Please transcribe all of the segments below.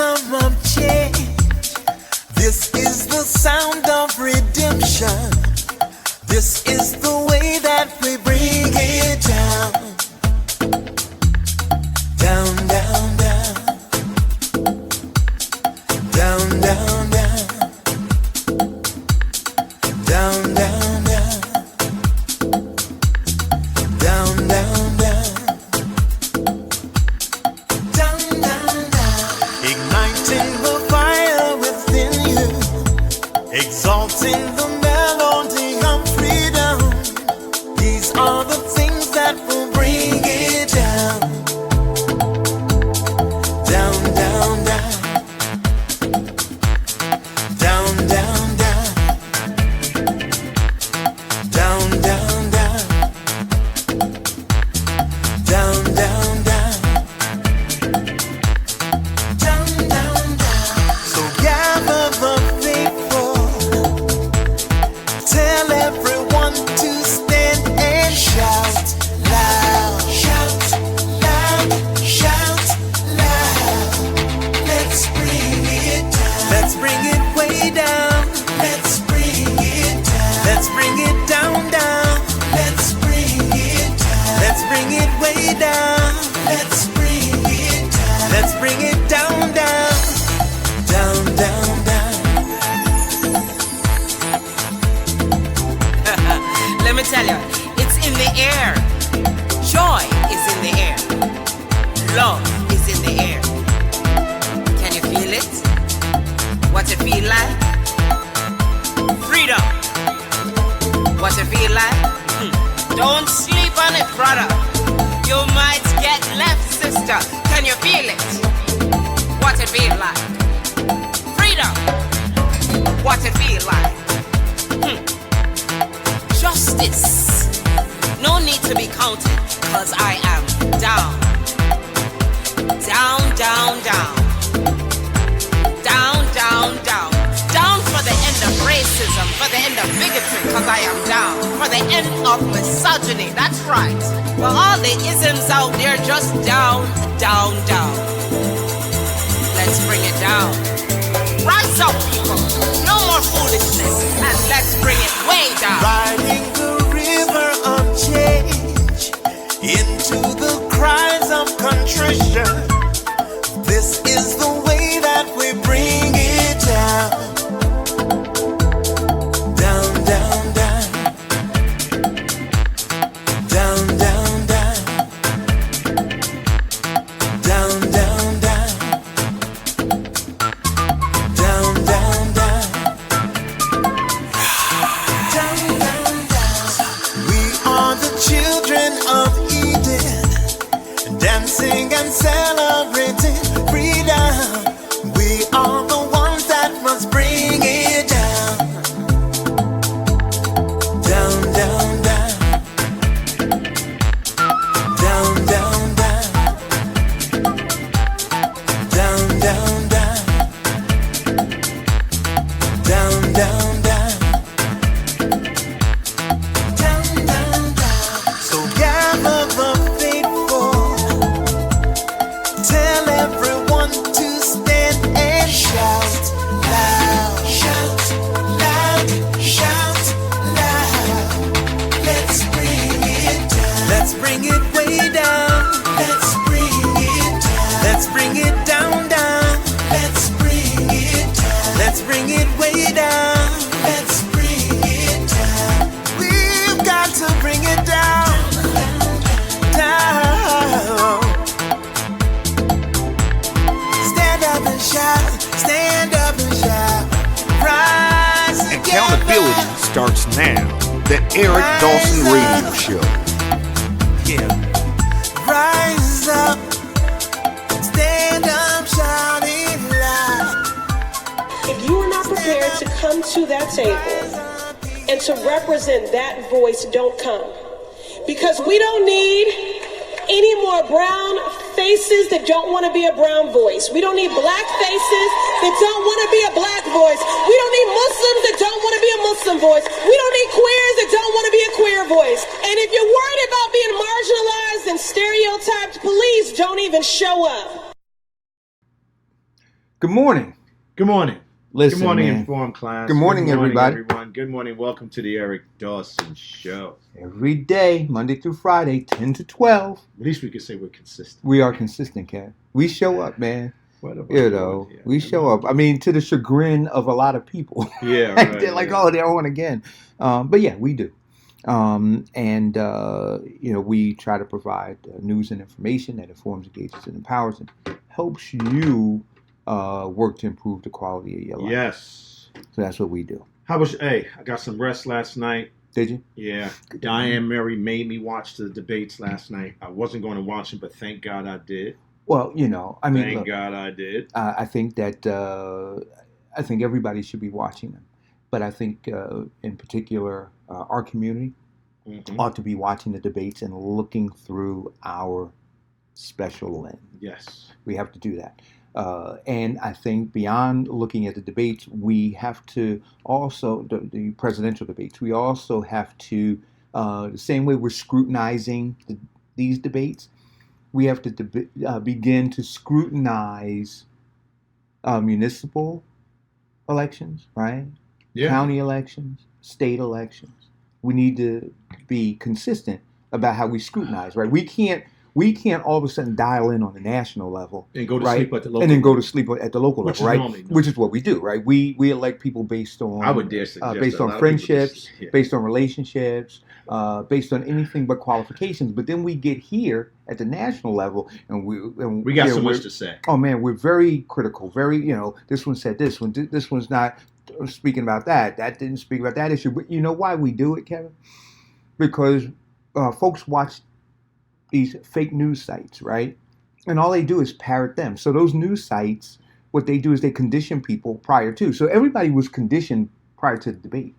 gather of change. This is the sound of redemption. This is the way that we bring it down. Down, down, down. Down, down, down. Down, down, down. Down, down, down. Down, down, down. Igniting the fire within you. Exalting the melody of freedom. These are the things that will bring it down. Down, down, down. Down, down, down. Down, down, down. Down, down, down. Down, down, down. So gather the faithful. Tell everyone to stand and shout loud. Shout loud. Shout loud. Let's bring it down. Let's bring it way down. Let's bring it down. Let's bring it down, down. Let's bring it down. Let's bring it way down. Let's bring it down. Let's bring it down, down. Down, down, down. Let me tell you, it's in the air. Joy is in the air. Love is in the air. Can you feel it? What it feel like? Freedom. What it feel like? Don't sleep on it, brother. You might get left, sister. Can you feel it? What it feel like? Freedom. What it feel like? Justice. No need to be counted, cause I am down. Down, down, down. Down, down, down. Down for the end of racism, for the end of bigotry, cause I am down. For the end of misogyny, that's right. For all the isms out there, just down, down, down. Let's bring it down. Rise up, people. No more foolishness, and let's bring it way down. Riding the river of change into the cries of contrition. This is the way that we bring it down. Down, down, down. Down, down, down. Down, down, down. Down, down, down. Down, down, down. We are the children of Eden, dancing and celebrating freedom. We are the ones that must bring it down. Down, down, down. Down, down, down. Down, down, down. Down, down, down. Down, down, down. So gather the faithful. Tell everyone to stand and shout loud. Shout loud. Shout loud. Let's bring it down. Let's bring it way down. Let's bring it down. Let's bring it down, down. Let's bring it down. Let's bring it way down. Let's bring it down. We've got to bring it down. Down. Stand up and shout. Stand up and shout. Rise together. Accountability starts now. The Eric Dawson Radio Show. Yeah. Rise up. Stand up, shout it loud. If you are not prepared to come to that table and to represent that voice, don't come. Because we don't need any more brown faces that don't want to be a brown voice. We don't need black faces that don't want to be a black voice. We don't need Muslims that don't want to be a Muslim voice. We don't need queers that don't want to be a queer voice. And if you're worried about being marginalized and stereotyped, please don't even show up. Good morning. Good morning. Listen, Good morning, man. Informed class. Good morning, everybody. everyone. Good morning. Welcome to the Eric Dawson Show. Every day, Monday through Friday, 10 to 12. At least we can say we're consistent. We are consistent, Ken. We show up, man. What about You know, we show up. I mean, to the chagrin of a lot of people. Yeah, right. They're like, oh, they're on again. But yeah, we do. We try to provide news and information that informs, engages, and empowers and helps you work to improve the quality of your life. Yes. So that's what we do. I got some rest last night. Did you? Yeah. Diane Mary made me watch the debates last night. I wasn't going to watch them, but thank God I did. Well, you know, I mean, Thank God I did. I think that I think everybody should be watching them, but I think in particular our community ought to be watching the debates and looking through our special lens. Yes. We have to do that. And I think beyond looking at the debates, we have to also, the presidential debates, we also have to, the same way we're scrutinizing these debates, we have to begin to scrutinize municipal elections, right? Yeah. County elections, state elections. We need to be consistent about how we scrutinize, right? We can't all of a sudden dial in on the national level And go to right? sleep at the local and then go to level. sleep at the local Which level, is right? normally Which is what we do, right? We elect people based on I would dare suggest based a on lot of people friendships, just- yeah. based on relationships, based on anything but qualifications. But then we get here at the national level, and We got so much to say. Oh man, we're very critical. Very, this one said this one. This one's not speaking about that. That didn't speak about that issue. But you know why we do it, Kevin? Because folks watch these fake news sites, right? And all they do is parrot them. So those news sites, what they do is they condition people prior to. So everybody was conditioned prior to the debate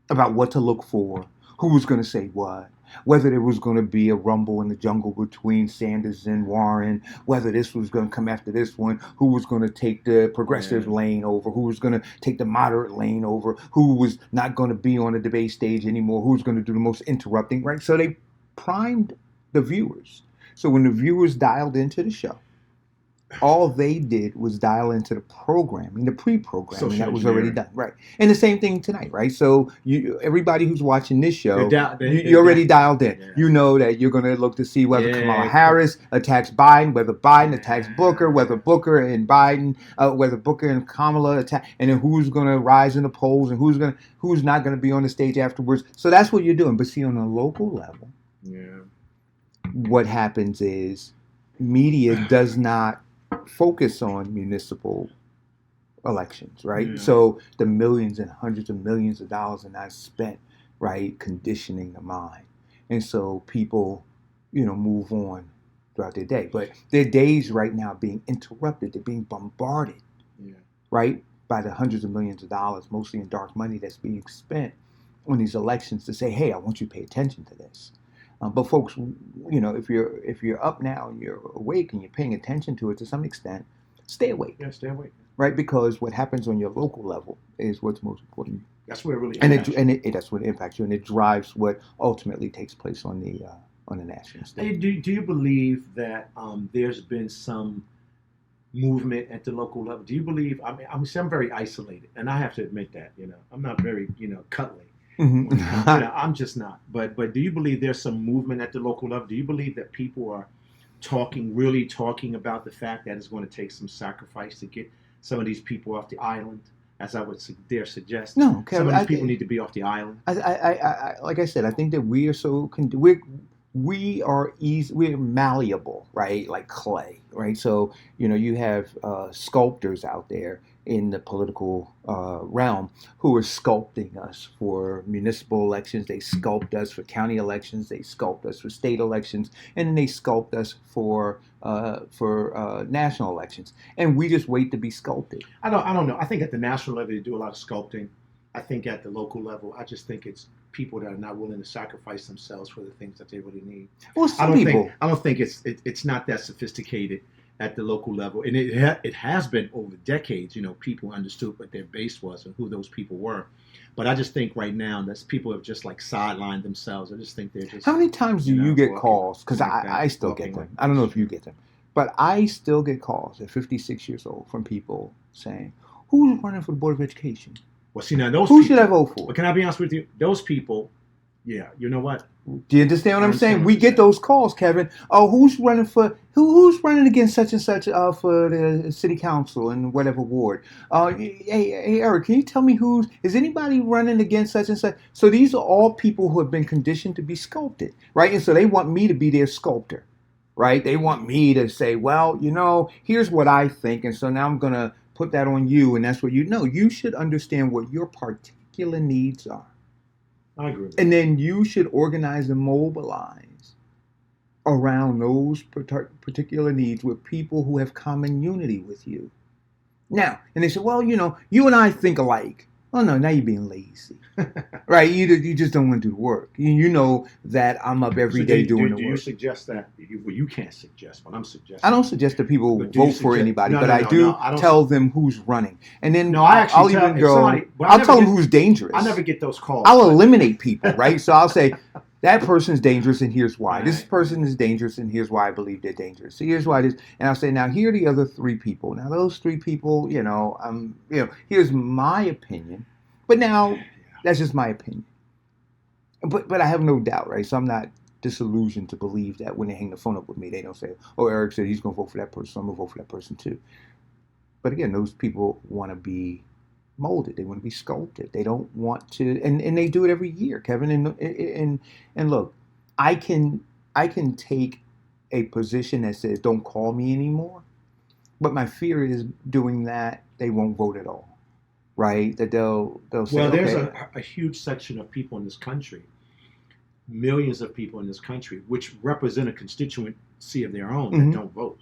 about what to look for, who was going to say what, whether there was going to be a rumble in the jungle between Sanders and Warren, whether this was going to come after this one, who was going to take the progressive lane over, who was going to take the moderate lane over, who was not going to be on the debate stage anymore, who was going to do the most interrupting, right? So they primed the viewers. So when the viewers dialed into the show, all they did was dial into the programming, the pre-programming Social that was already engineering. done, right? And the same thing tonight, right? So everybody who's watching this show, They you already dialed in. Yeah. You know that you're going to look to see whether Yeah. Kamala Harris attacks Biden, whether Biden attacks Booker, whether Booker and Biden, whether Booker and Kamala attack, and then who's going to rise in the polls and who's not going to be on the stage afterwards. So that's what you're doing. But see, on a local level, what happens is media does not focus on municipal elections, right? Yeah. So the millions and hundreds of millions of dollars are not spent, right, conditioning the mind. And so people, move on throughout their day. But their days right now are being interrupted. They're being bombarded, right, by the hundreds of millions of dollars, mostly in dark money that's being spent on these elections to say, hey, I want you to pay attention to this. But folks, if you're up now and you're awake and you're paying attention to it to some extent, stay awake. Yeah, stay awake. Right, because what happens on your local level is what's most important. That's where it really And impacts you. that's what impacts you, and it drives what ultimately takes place on the national stage. Hey, do you believe that there's been some movement at the local level? Do you believe? I'm very isolated, and I have to admit that. I'm not very cuddly. Mhm. I'm just not. But do you believe there's some movement at the local level? Do you believe that people are really talking about the fact that it's going to take some sacrifice to get some of these people off the island, as I would dare suggest? No, Kevin, some of these people need to be off the island. I like I said, I think that we are so we're malleable, right? Like clay, right? So you have sculptors out there in the political realm who are sculpting us for municipal elections. They sculpt us for county elections. They sculpt us for state elections, and then they sculpt us for national elections. And we just wait to be sculpted. I don't know. I think at the national level they do a lot of sculpting. I think at the local level, I just think it's people that are not willing to sacrifice themselves for the things that they really need. Well, some people. I don't think it's not that sophisticated at the local level, and it has been over decades. People understood what their base was and who those people were. But I just think right now that people have just like sidelined themselves. I just think they're just. How many times do you get walking calls? Because like that, I still walking get them. like I don't know if you get them. But I still get calls at 56 years old from people saying, "Who's running for the Board of Education? Well, see, now those Who people, should I vote for?" But can I be honest with you? Those people, yeah, you know what? Do you understand what I I'm saying? understand what We you're get saying. those calls, Kevin. Oh, who's running against such and such for the city council and whatever ward? Hey, Eric, can you tell me is anybody running against such and such? So these are all people who have been conditioned to be sculpted, right? And so they want me to be their sculptor, right? They want me to say, well, here's what I think, and so now I'm gonna put that on you, and that's what you should understand what your particular needs are. I agree with And that. then you should organize and mobilize around those particular needs with people who have common unity with you. Now, and they say, well, you and I think alike. Oh, no, now you're being lazy. Right? You just don't want to do the work. You know that I'm up every So day do doing the you work. suggest that? Well, you can't suggest, but I'm suggesting. I don't suggest that people But do you vote for suggest- anybody, No, but no, I no, do no, I don't tell them who's running. And then No, I actually I'll tell- even if go, somebody- but I I'll never tell them get- who's dangerous. I never get those calls. I'll eliminate people, right? So I'll say, that person's dangerous and here's why. This Right. person is dangerous and here's why I believe they're dangerous. So here's why it is. And I'll say, now here are the other three people. Now those three people, here's my opinion. But now that's just my opinion. But I have no doubt, right? So I'm not disillusioned to believe that when they hang the phone up with me, they don't say, oh, Eric said he's going to vote for that person, so I'm going to vote for that person too. But again, those people want to be molded. They want to be sculpted. They don't want to, and they do it every year, Kevin. And look, I can take a position that says don't call me anymore, but my fear is doing that they won't vote at all, right? That they'll say, Well, there's okay, a huge section of people in this country, millions of people in this country, which represent a constituency of their own Mhm. that don't vote.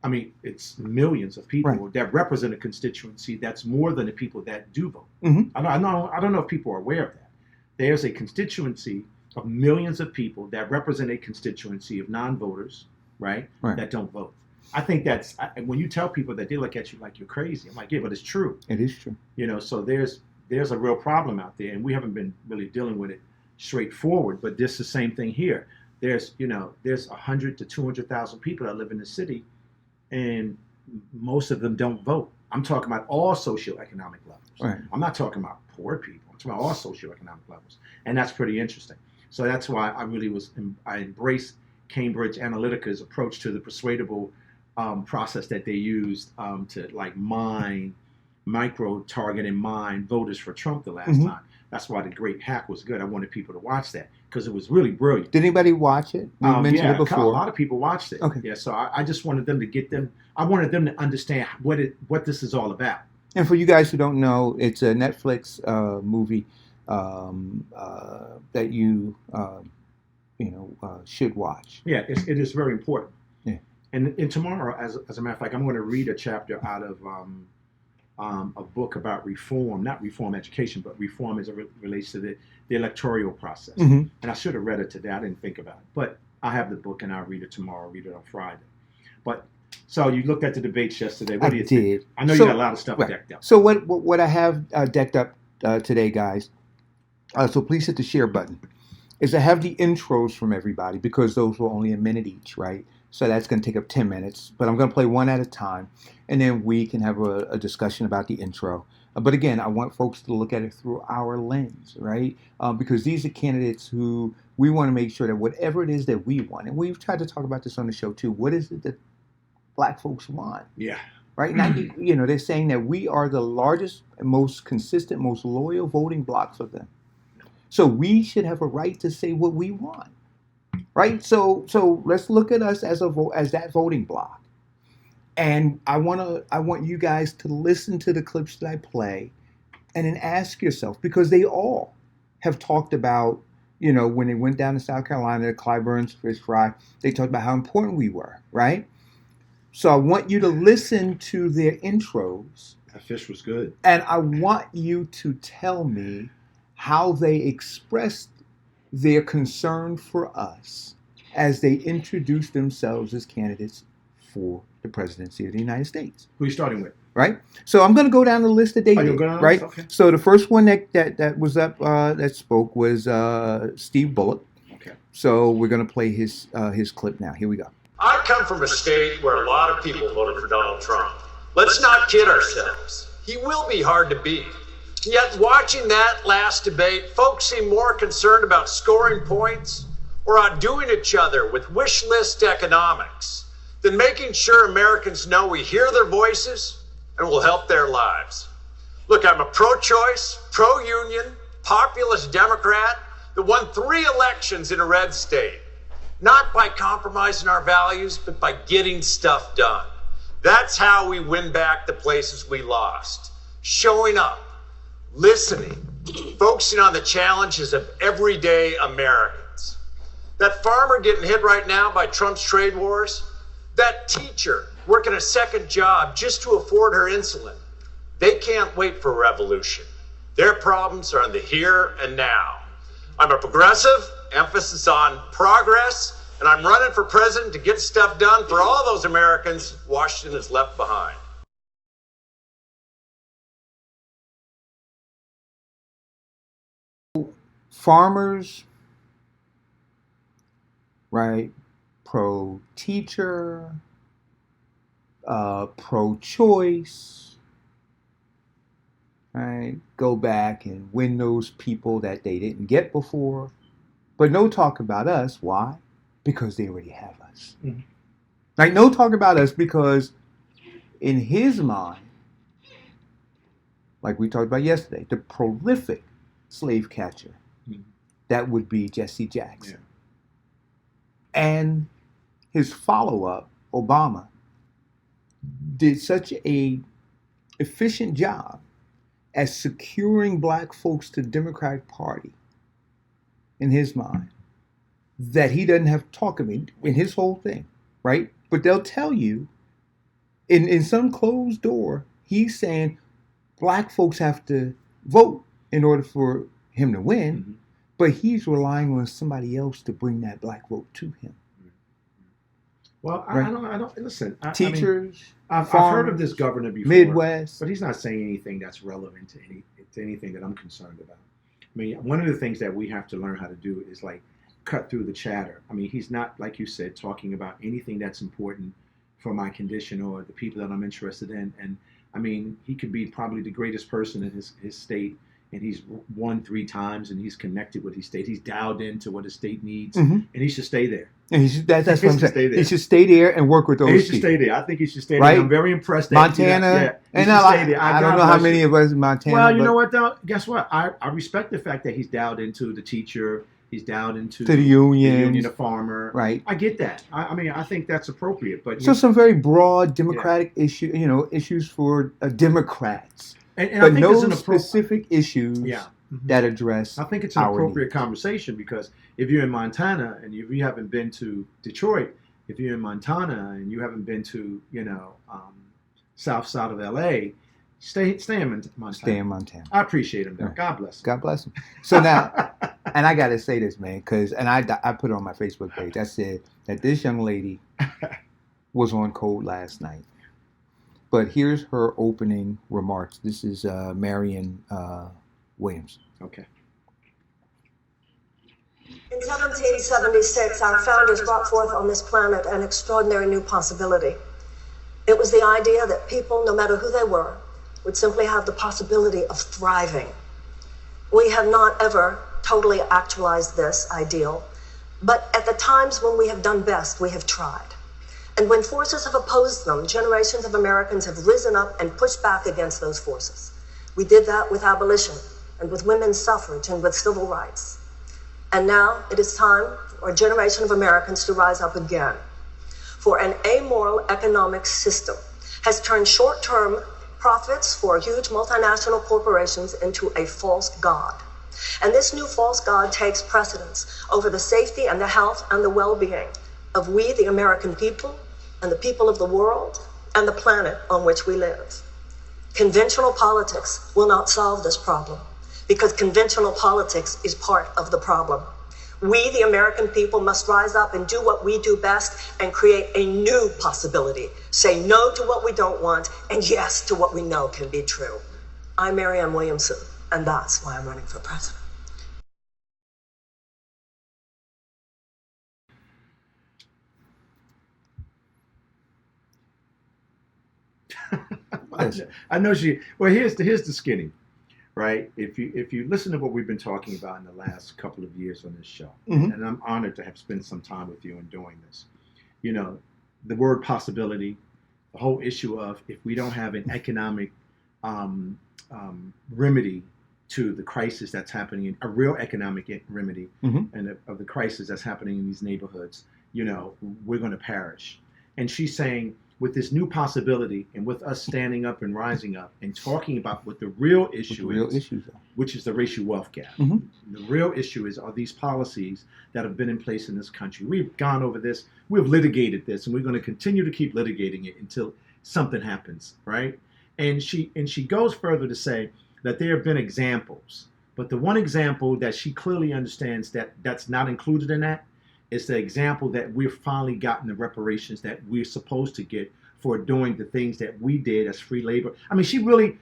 I mean, it's millions of people Right. that represent a constituency that's more than the people that do vote. Mhm. I don't know if people are aware of that. There's a constituency of millions of people that represent a constituency of non-voters, right? Right. That don't vote. I think when you tell people that, they look at you like you're crazy. I'm like, yeah, but it's true. it is true. So there's a real problem out there, and we haven't been really dealing with it straightforward. But this is the same thing here. There's 100 to 200,000 people that live in the city, and most of them don't vote. I'm talking about all socioeconomic levels. Right. I'm not talking about poor people. I'm talking about all socioeconomic levels, and that's pretty interesting. So that's why I embraced Cambridge Analytica's approach to the persuadable process that they used to micro target and mine voters for Trump the last Mhm. time. That's why the Great Hack was good. I wanted people to watch that because it was really brilliant. Did anybody watch it? We mentioned Yeah, it before. a lot of people watched it. Okay. Yeah, so I just wanted them to get them. I wanted them to understand what this is all about. And for you guys who don't know, it's a Netflix movie that you should watch. Yeah, it is very important. Yeah. And tomorrow, as a matter of fact, I'm going to read a chapter out of a book about reform, not reform education, but reform as it relates to the electoral process. Mhm. And I should have read it today. I didn't think about it. But I have the book, and I'll read it tomorrow. I'll read it on Friday. But so you looked at the debates yesterday. What do you think? I know you got a lot of stuff right. decked up. So what I have decked up today, guys, so please hit the share button, is I have the intros from everybody because those were only a minute each, right? So that's going to take up 10 minutes, but I'm going to play one at a time, and then we can have a discussion about the intro. But again, I want folks to look at it through our lens, right? Because these are candidates who we want to make sure that whatever it is that we want, and we've tried to talk about this on the show too, what is it that Black folks want? Yeah. Right now, they're saying that we are the largest, most consistent, most loyal voting bloc for them. So we should have a right to say what we want, right? So let's look at us as that voting bloc, and I want you guys to listen to the clips that I play, and then ask yourself, because they all have talked about, when they went down to South Carolina, Clyburn's fish fry, they talked about how important we were, right? So I want you to listen to their intros, That fish was good. and I want you to tell me how they expressed their concern for us as they introduced themselves as candidates for the presidency of the United States. Who are you starting with? Right? So I'm going to go down the list that they Oh, you'll did, go down the right? list? Okay. So the first one that was up, that spoke was Steve Bullock. Okay. So we're going to play his clip now. Here we go. I come from a state where a lot of people voted for Donald Trump. Let's not kid ourselves. He will be hard to beat. Yet watching that last debate, folks seem more concerned about scoring points or outdoing each other with wish list economics than making sure Americans know we hear their voices and will help their lives. Look, I'm a pro-choice, pro-union, populist Democrat that won 3 elections in a red state. Not by compromising our values, but by getting stuff done. That's how we win back the places we lost. Showing up, listening, focusing on the challenges of everyday Americans. That farmer getting hit right now by Trump's trade wars, that teacher working a second job just to afford her insulin, they can't wait for revolution. Their problems are in the here and now. I'm a progressive, emphasis on progress, and I'm running for president to get stuff done for all those Americans Washington has left behind. Farmers, right? Pro-teacher, pro-choice, right? Go back and win those people that they didn't get before. But no talk about us. Why? Because they already have us. Mm-hmm. Like, no talk about us because in his mind, like we talked about yesterday, the prolific slave catcher, that would be Jesse Jackson. Yeah. And his follow-up, Obama, did such a efficient job at securing black folks to the Democratic Party in his mind that he doesn't have to talk about in his whole thing, right? But they'll tell you in some closed door, he's saying black folks have to vote in order for him to win, mm-hmm. but he's relying on somebody else to bring that black vote to him. Well, right? I don't listen. Teachers, I've heard of this governor before, Midwest, but he's not saying anything that's relevant to anything that I'm concerned about. I mean, one of the things that we have to learn how to do is like cut through the chatter. I mean, he's not, like you said, talking about anything that's important for my condition or the people that I'm interested in. And I mean, he could be probably the greatest person in his state, and he's won 3 times, and he's connected with his state. He's dialed into what his state needs, mm-hmm. and he should stay there. And that's what I'm saying. He should stay there and work with those people. He should stay there. I think he should stay right? there. I'm very impressed. Montana. And I don't know how many of us in Montana. Well, you know what, though? Guess what? I respect the fact that he's dialed into the teacher. He's dialed into the union, the farmer. Right. I get that. I mean, I think that's appropriate. But so some very broad democratic issues for Democrats. And but I think no specific issues that address. I think it's an appropriate conversation because if you're in Montana and if you haven't been to Detroit, if you're in Montana and you haven't been to south side of LA, stay in Montana. Stay in Montana. I appreciate him. Yeah. God bless him. God bless him. So now, and I got to say this, man, because I put it on my Facebook page. I said that this young lady was on code last night. But here's her opening remarks. This is Marion Williams. Okay. In 1776, our founders brought forth on this planet an extraordinary new possibility. It was the idea that people, no matter who they were, would simply have the possibility of thriving. We have not ever totally actualized this ideal, but at the times when we have done best, we have tried. And when forces have opposed them, generations of Americans have risen up and pushed back against those forces. We did that with abolition and with women's suffrage and with civil rights. And now it is time for a generation of Americans to rise up again. For an amoral economic system has turned short-term profits for huge multinational corporations into a false god. And this new false god takes precedence over the safety and the health and the well-being of we, the American people, and the people of the world, and the planet on which we live. Conventional politics will not solve this problem, because conventional politics is part of the problem. We, the American people, must rise up and do what we do best and create a new possibility. Say no to what we don't want, and yes to what we know can be true. I'm Marianne Williamson, and that's why I'm running for president. I know she. Well, here's the skinny, right? If you listen to what we've been talking about in the last couple of years on this show, and I'm honored to have spent some time with you in doing this. You know, the word possibility, the whole issue of if we don't have an economic remedy to the crisis that's happening, a real economic remedy, and of the crisis that's happening in these neighborhoods, you know, we're going to perish. And she's saying, with this new possibility, and with us standing up and rising up and talking about what the real issue is, which is the racial wealth gap. The real issue are these policies that have been in place in this country. We've gone over this, we've litigated this, and we're going to continue to keep litigating it until something happens, right? And she goes further to say that there have been examples, but the one example that she clearly understands that's not included in that is the example that we've finally gotten the reparations that we're supposed to get for doing the things that we did as free labor. She really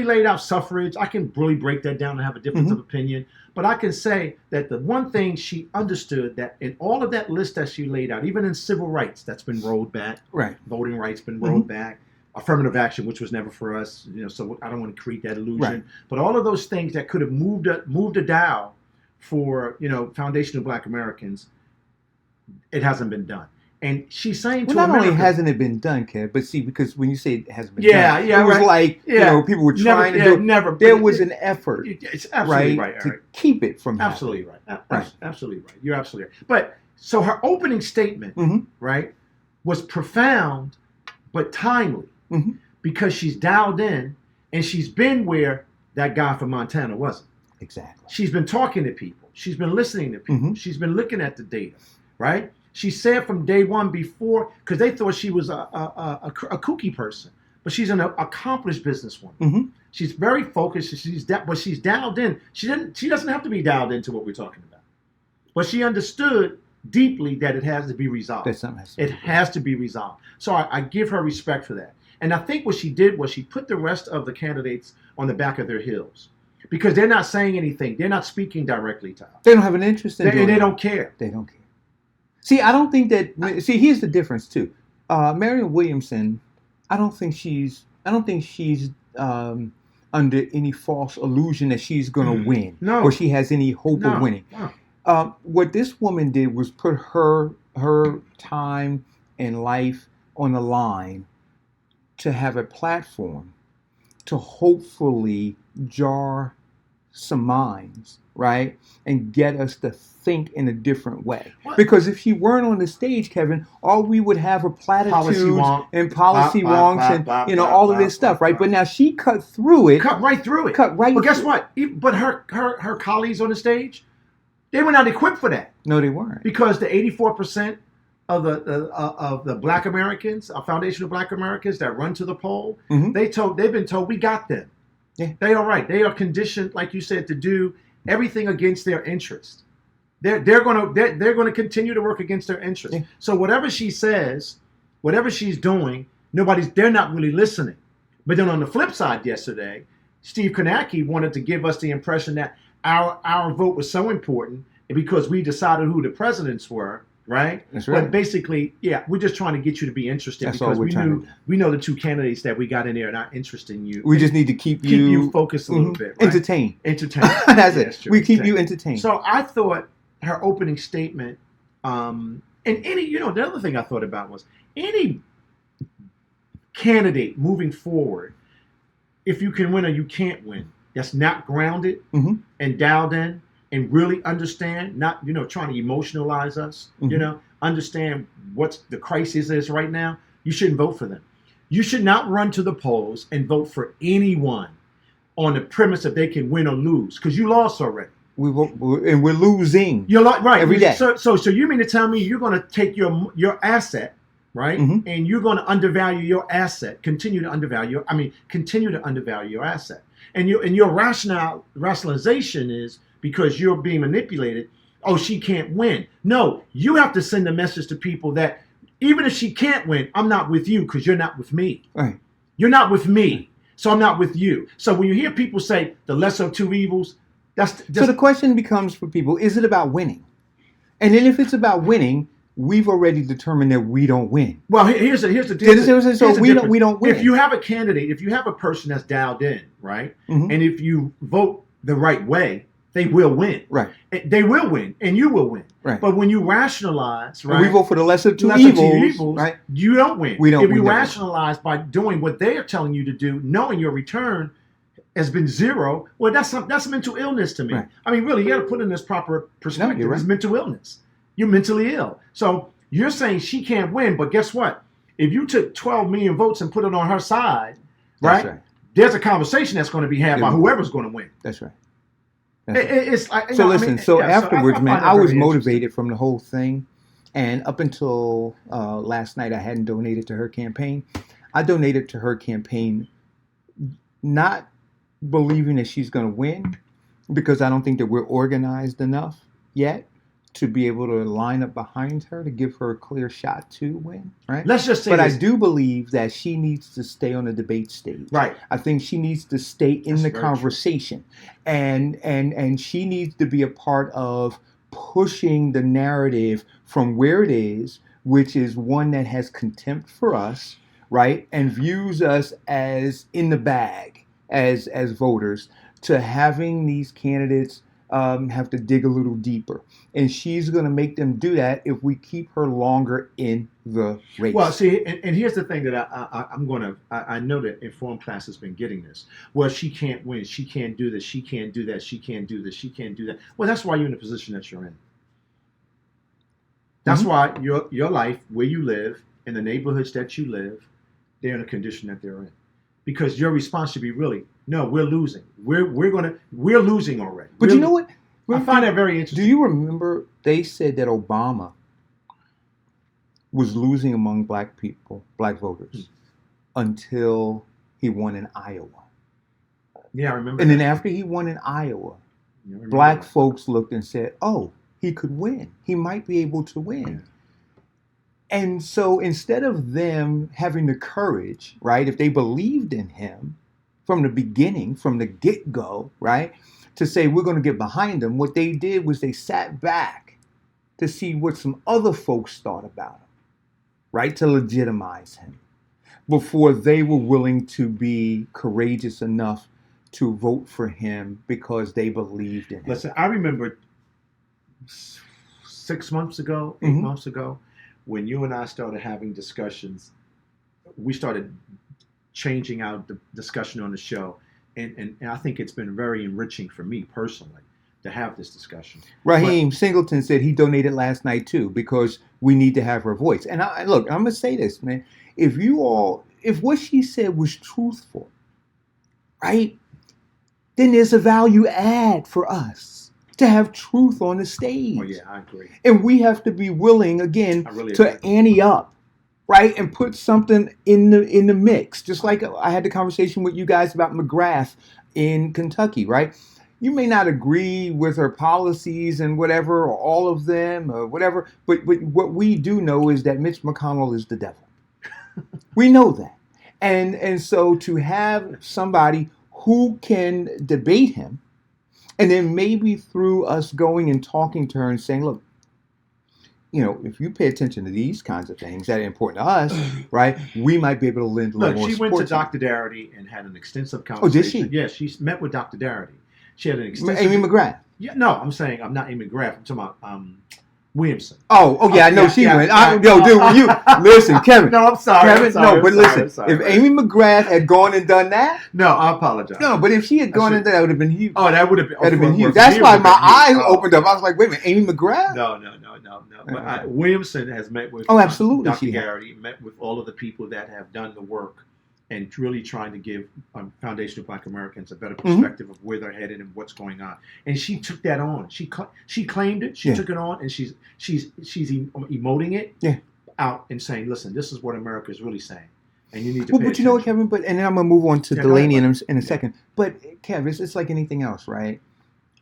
laid out suffrage. I can really break that down and have a difference of opinion, but I can say that the one thing she understood, that in all of that list that she laid out, even in civil rights, that's been rolled back, right? Voting rights been rolled back. Affirmative action, which was never for us, you know, so I don't want to create that illusion. Right. But all of those things that could have moved a dial for, you know, foundational Black Americans, it hasn't been done. And she's saying to not America, only hasn't it been done, Kev, but see, because when you say it hasn't been done, it was like, you know, people were trying to do it. Never, there was an effort, it's absolutely right, to keep it from absolutely happening. Absolutely right. You're absolutely right. But so her opening statement, right, was profound but timely. Because she's dialed in and she's been where that guy from Montana wasn't. Exactly. She's been talking to people. She's been listening to people. She's been looking at the data, right? She said from day one before, because they thought she was a kooky person, but she's an accomplished businesswoman. She's very focused. But she's dialed in. She doesn't have to be dialed into what we're talking about, but she understood deeply that it has to be resolved. It has to be resolved. So I give her respect for that. And I think what she did was she put the rest of the candidates on the back of their heels because they're not saying anything. They're not speaking directly to us. They don't have an interest in it. And they don't care. They don't care. See, I don't think that. See, here's the difference too. Marianne Williamson, I don't think she's under any false illusion that she's going to win, or she has any hope of winning. No. What this woman did was put her time and life on the line to have a platform to hopefully jar some minds, right? And get us to think in a different way. What? Because if she weren't on the stage, Kevin, all we would have are platitudes and policy wonks and, you know, all of this stuff, right? But now she cut through it. Cut right through it. But guess what? But her colleagues on the stage, they were not equipped for that. No, they weren't. Because the 84% of the Black Americans, foundational Black Americans that run to the poll, they've been told we got them. Yeah. They are right. They are conditioned, like you said, to do everything against their interest. They're going to continue to work against their interest. Yeah. So whatever she says, whatever she's doing, they're not really listening. But then on the flip side, yesterday, Steve Kornacki wanted to give us the impression that our vote was so important because we decided who the presidents were. Right? That's right. But basically, yeah, we're just trying to get you to be interested. That's because we know the two candidates that we got in there are not interested in you. We just need to keep you focused a little bit. Right? Entertained. That's it. We keep you entertained. So I thought her opening statement, and the other thing I thought about was any candidate moving forward, if you can win or you can't win, that's not grounded and dialed in, and really understand, not, trying to emotionalize us, understand what the crisis is right now, you shouldn't vote for them. You should not run to the polls and vote for anyone on the premise that they can win or lose, because you lost already. And we're losing. You're right every day. So you mean to tell me you're going to take your asset, right, and you're going to undervalue your asset, continue to undervalue your asset, and your rationalization is, because you're being manipulated, oh, she can't win. No, you have to send a message to people that even if she can't win, I'm not with you because you're not with me. Right. You're not with me, so I'm not with you. So when you hear people say the lesser of two evils, so the question becomes for people, is it about winning? And then if it's about winning, we've already determined that we don't win. Well, here's the So difference. we don't win. If you have a candidate, if you have a person that's dialed in, right, Mhm. and if you vote the right way, they will win. Right. They will win, and you will win. Right. But when you rationalize, right, We vote for the lesser of two lesser of evils, right? you don't win. We don't- If we you never win. rationalize by doing what they are telling you to do, knowing your return has been zero, well, that's mental illness to me. Right. I mean, really, you got to put it in this proper perspective. you're right. It's mental illness. You're mentally ill. So you're saying she can't win, but guess what? If you took 12 million votes and put it on her side, That's right? right. There's a conversation that's going to be had by Yeah. whoever's going to win. That's right. That's right. It's like, So listen, so yeah, afterwards, man, find I that was very motivated from the whole thing. And up until last night, I hadn't donated to her campaign. I donated to her campaign not believing that she's going to win, because I don't think that we're organized enough yet to be able to line up behind her to give her a clear shot to win, right? Let's just say But this. I do believe that she needs to stay on the debate stage. Right. I think she needs to stay in That's the very conversation, and she needs to be a part of pushing the narrative from where it is, which is one that has contempt for us, right, and views us as in the bag as voters, to having these candidates have to dig a little deeper. And she's going to make them do that if we keep her longer in the race. Well, see, and here's the thing that I know that Informed Class has been getting this. Well, she can't win. She can't do this. She can't do that. She can't do this. She can't do that. Well, that's why you're in the position that you're in. That's why your life, where you live, in the neighborhoods that you live, they're in a condition that they're in. Because your response should be really, no, we're losing. We're losing already. But you know what? I find that very interesting. Do you remember they said that Obama was losing among black people, black voters, until he won in Iowa? Yeah, I remember. And that. then after he won in Iowa, Yeah, I remember black that. folks looked and said, oh, he could win. He might be able to win. And so instead of them having the courage, right, if they believed in him from the beginning, from the get-go, right, to say we're going to get behind him, what they did was they sat back to see what some other folks thought about him, right, to legitimize him before they were willing to be courageous enough to vote for him because they believed in him. Listen, I remember 6 months ago, 8 Mhm. months ago, when you and I started having discussions, we started changing out the discussion on the show. And I think it's been very enriching for me personally to have this discussion. Raheem Singleton said he donated last night too because we need to have her voice. And look, I'm gonna say this, man. If what she said was truthful, right, then there's a value add for us to have truth on the stage. Oh yeah, I agree. And we have to be willing again I really to agree. ante up, right, and put something in the mix. Just like I had the conversation with you guys about McGrath in Kentucky, right? You may not agree with her policies and whatever, or all of them, or whatever, but what we do know is that Mitch McConnell is the devil. We know that, and so to have somebody who can debate him, and then maybe through us going and talking to her and saying, look, you know, if you pay attention to these kinds of things that are important to us, right, we might be able to lend a little Look, more she support. went to you. Dr. Darity and had an extensive Oh, conversation. did she? Yeah, she met with Dr. Darity. She had an extensive. Amy McGrath. Yeah, no, I'm saying I'm not Amy McGrath. I'm talking about Williamson. Oh yeah, I know Yeah, she yeah, went. yeah. Yo, dude, when you listen, Kevin. No, I'm sorry. Kevin, I'm sorry, no, but I'm listen, sorry, if Amy McGrath had gone and done that, No, I apologize. no, but if she had gone and done that, would have been huge. Oh, that would have been. That'd have been for huge. me, That's it why would my have been eyes huge. Oh. opened up. I was like, wait a minute, Amy McGrath? No. But Williamson has met with Oh, absolutely Dr. she has. Garrity, met with all of the people that have done the work and really trying to give Foundation of Black Americans a better Mm-hmm. perspective of where they're headed and what's going on. And she took that on. She claimed it. She Yeah. took it on, and she's emoting it Yeah. out and saying, "Listen, this is what America is really saying, and you need to." Well, pay but you know what, attention." Kevin? And then I'm gonna move on to Yeah, go Delaney ahead, in a second. But Kev, it's like anything else, right?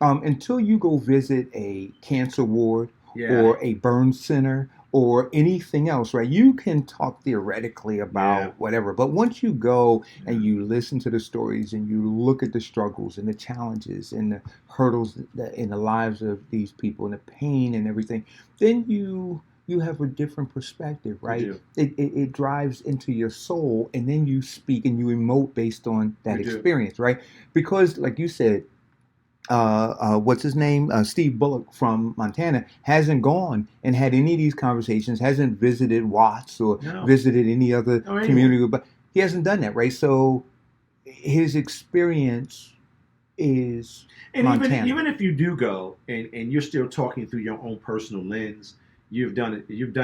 Until you go visit a cancer ward Yeah. or a burn center or anything else, right? You can talk theoretically about Yeah. whatever, but once you go and you listen to the stories and you look at the struggles and the challenges and the hurdles that in the lives of these people and the pain and everything, then you you have a different perspective, right? do. It drives into your soul, and then you speak and you emote based on that We do. experience, right? Because, like you said, what's his name? Steve Bullock from Montana hasn't gone and had any of these conversations, hasn't visited Watts or No. visited any other anyone. community, but he hasn't done that, right? So his experience is And Montana. even if you do go and you're still talking through your own personal lens, you've done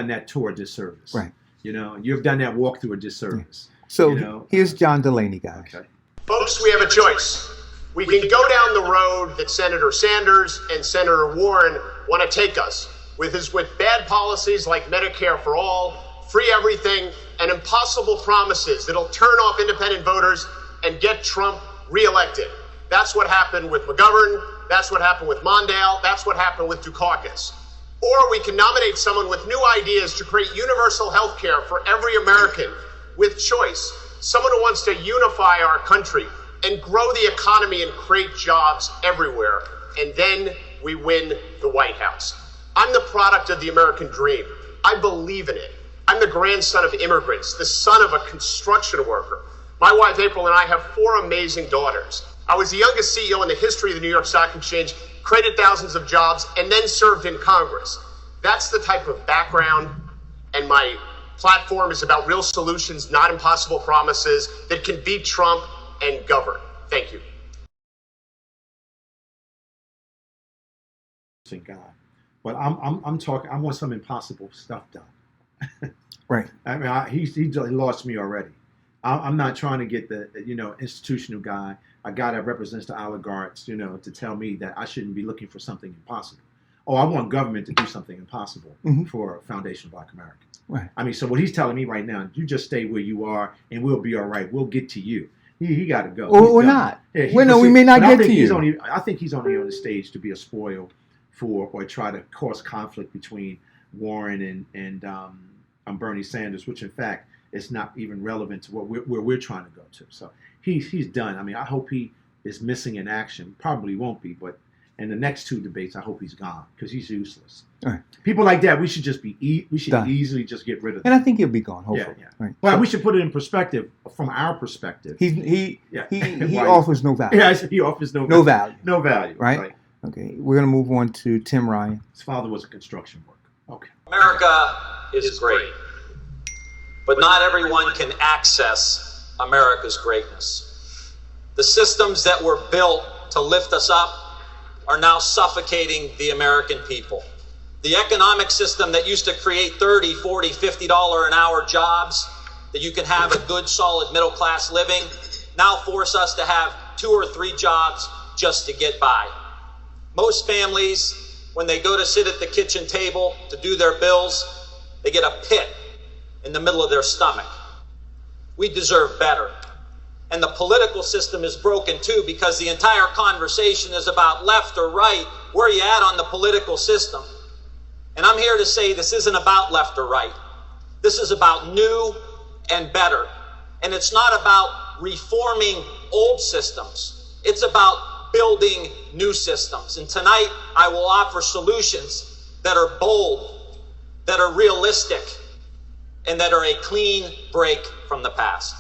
that tour a disservice. Right. You know, you've done that walk through a disservice. So you know? here's John Delaney, guys. Okay. Folks, we have a choice. We can go down the road that Senator Sanders and Senator Warren want to take us with bad policies like Medicare for all, free everything, and impossible promises that'll turn off independent voters and get Trump reelected. That's what happened with McGovern. That's what happened with Mondale. That's what happened with Dukakis. Or we can nominate someone with new ideas to create universal health care for every American with choice. Someone who wants to unify our country and grow the economy and create jobs everywhere. And then we win the White House. I'm the product of the American dream. I believe in it. I'm the grandson of immigrants, the son of a construction worker. My wife, April, and I have 4 amazing daughters. I was the youngest CEO in the history of the New York Stock Exchange, created thousands of jobs, and then served in Congress. That's the type of background, and my platform is about real solutions, not impossible promises that can beat Trump and govern. Thank you. Guy, but I'm talking. I want some impossible stuff done. Right. I mean, he lost me already. I'm not trying to get the institutional guy, a guy that represents the oligarchs, to tell me that I shouldn't be looking for something impossible. Oh, I want government to do something impossible for Foundation of Black Americans. Right. I mean, so what he's telling me right now, you just stay where you are, and we'll be all right. We'll get to you. He got to go. Or not. Yeah, we may not get to you. I think he's only on the stage to be a spoil for, or try to cause conflict between Warren and Bernie Sanders, which in fact is not even relevant to where we're trying to go to. So he's done. I mean, I hope he is missing in action. Probably won't be, but in the next 2 debates, I hope he's gone because he's useless. Right. People like that, we should Done. easily just get rid of And them. I think he'll be gone, hopefully. Yeah. Right. Well, we should put it in perspective from our perspective. He Right. offers no value. Yeah, he offers no value. No value. Right? Okay, we're going to move on to Tim Ryan. His father was a construction worker. Okay. America is great, but not everyone can access America's greatness. The systems that were built to lift us up are now suffocating the American people. The economic system that used to create $30, $40, $50 an hour jobs that you can have a good, solid middle-class living now force us to have 2 or 3 jobs just to get by. Most families, when they go to sit at the kitchen table to do their bills, they get a pit in the middle of their stomach. We deserve better. And the political system is broken too, because the entire conversation is about left or right. Where are you at on the political system? And I'm here to say this isn't about left or right. This is about new and better. And it's not about reforming old systems. It's about building new systems. And tonight, I will offer solutions that are bold, that are realistic, and that are a clean break from the past.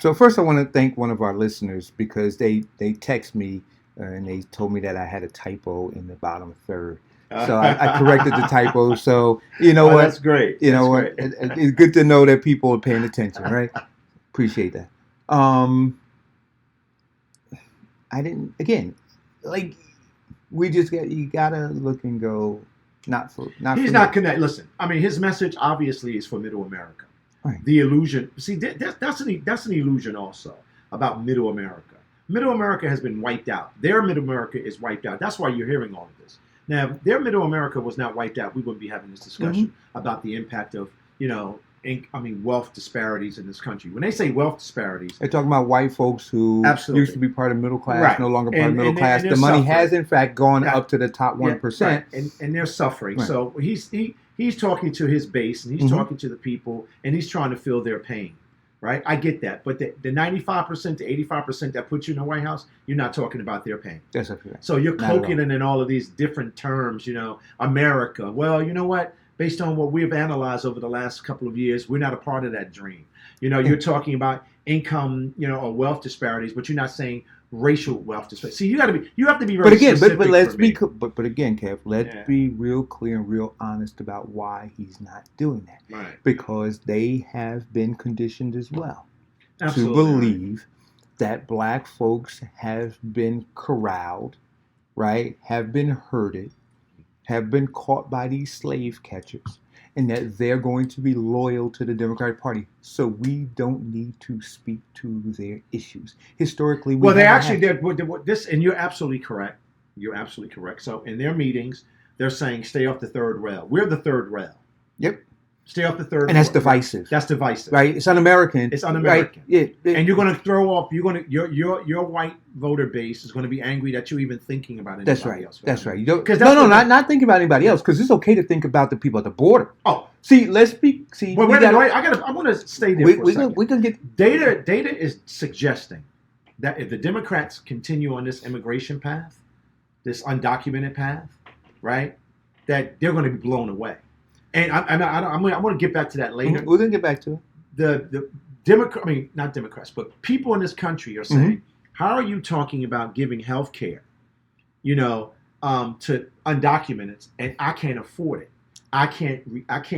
So first I want to thank one of our listeners because they text me and they told me that I had a typo in the bottom third. So I corrected the typo. So you know what? That's great. You know That's what? great. It's good to know that people are paying attention, right? Appreciate that. I didn't. Again, like we just you gotta look and go. He's not connected. Listen, I mean, his message obviously is for Middle America. Right. The illusion. See, that's an illusion also about Middle America. Middle America has been wiped out. Their Middle America is wiped out. That's why you're hearing all of this. Now, if their Middle America was not wiped out, we wouldn't be having this discussion about the impact of, wealth disparities in this country. When they say wealth disparities, they're talking about white folks who Absolutely. used to be part of middle class, Right. no longer part of And- middle and class. they're The money suffering. has, in fact, gone Yeah. up to the top 1%. Yeah, right. And they're suffering. Right. So he's talking to his base, and he's talking to the people, and he's trying to feel their pain. right? I get that. But the 95% to 85% that put you in the White House, you're not talking about their pain. That's okay. So you're cloaking it in all of these different terms, America. Well, you know what? Based on what we've analyzed over the last couple of years, we're not a part of that dream. You're talking about income, or wealth disparities, but you're not saying racial wealth disparities. See, you have to be very specific. But let's be, but again, Kev, let's be real clear and real honest about why he's not doing that. Right. Because they have been conditioned as well Absolutely. to believe that black folks have been corralled, right? Have been herded, have been caught by these slave catchers, and that they're going to be loyal to the Democratic Party. So we don't need to speak to their issues. Historically, they actually did this, and you're absolutely correct. You're absolutely correct. So in their meetings, they're saying stay off the third rail. We're the third rail. Yep. Stay off the third. And that's divisive. That's divisive. Right? It's un-American. It's un-American. Right? And you're going to throw off. Your white voter base is going to be angry that you're even thinking about anybody else. That's right. Not thinking about anybody else, because it's okay to think about the people at the border. Oh, see, let's be. See, well, I want to stay there for a second. We can get data is suggesting that if the Democrats continue on this immigration path, this undocumented path, right, that they're going to be blown away. And I'm going to get back to that later. We're going to get back to it. The not Democrats, but people in this country are saying, how are you talking about giving health care, to undocumented, and I can't afford it. I can't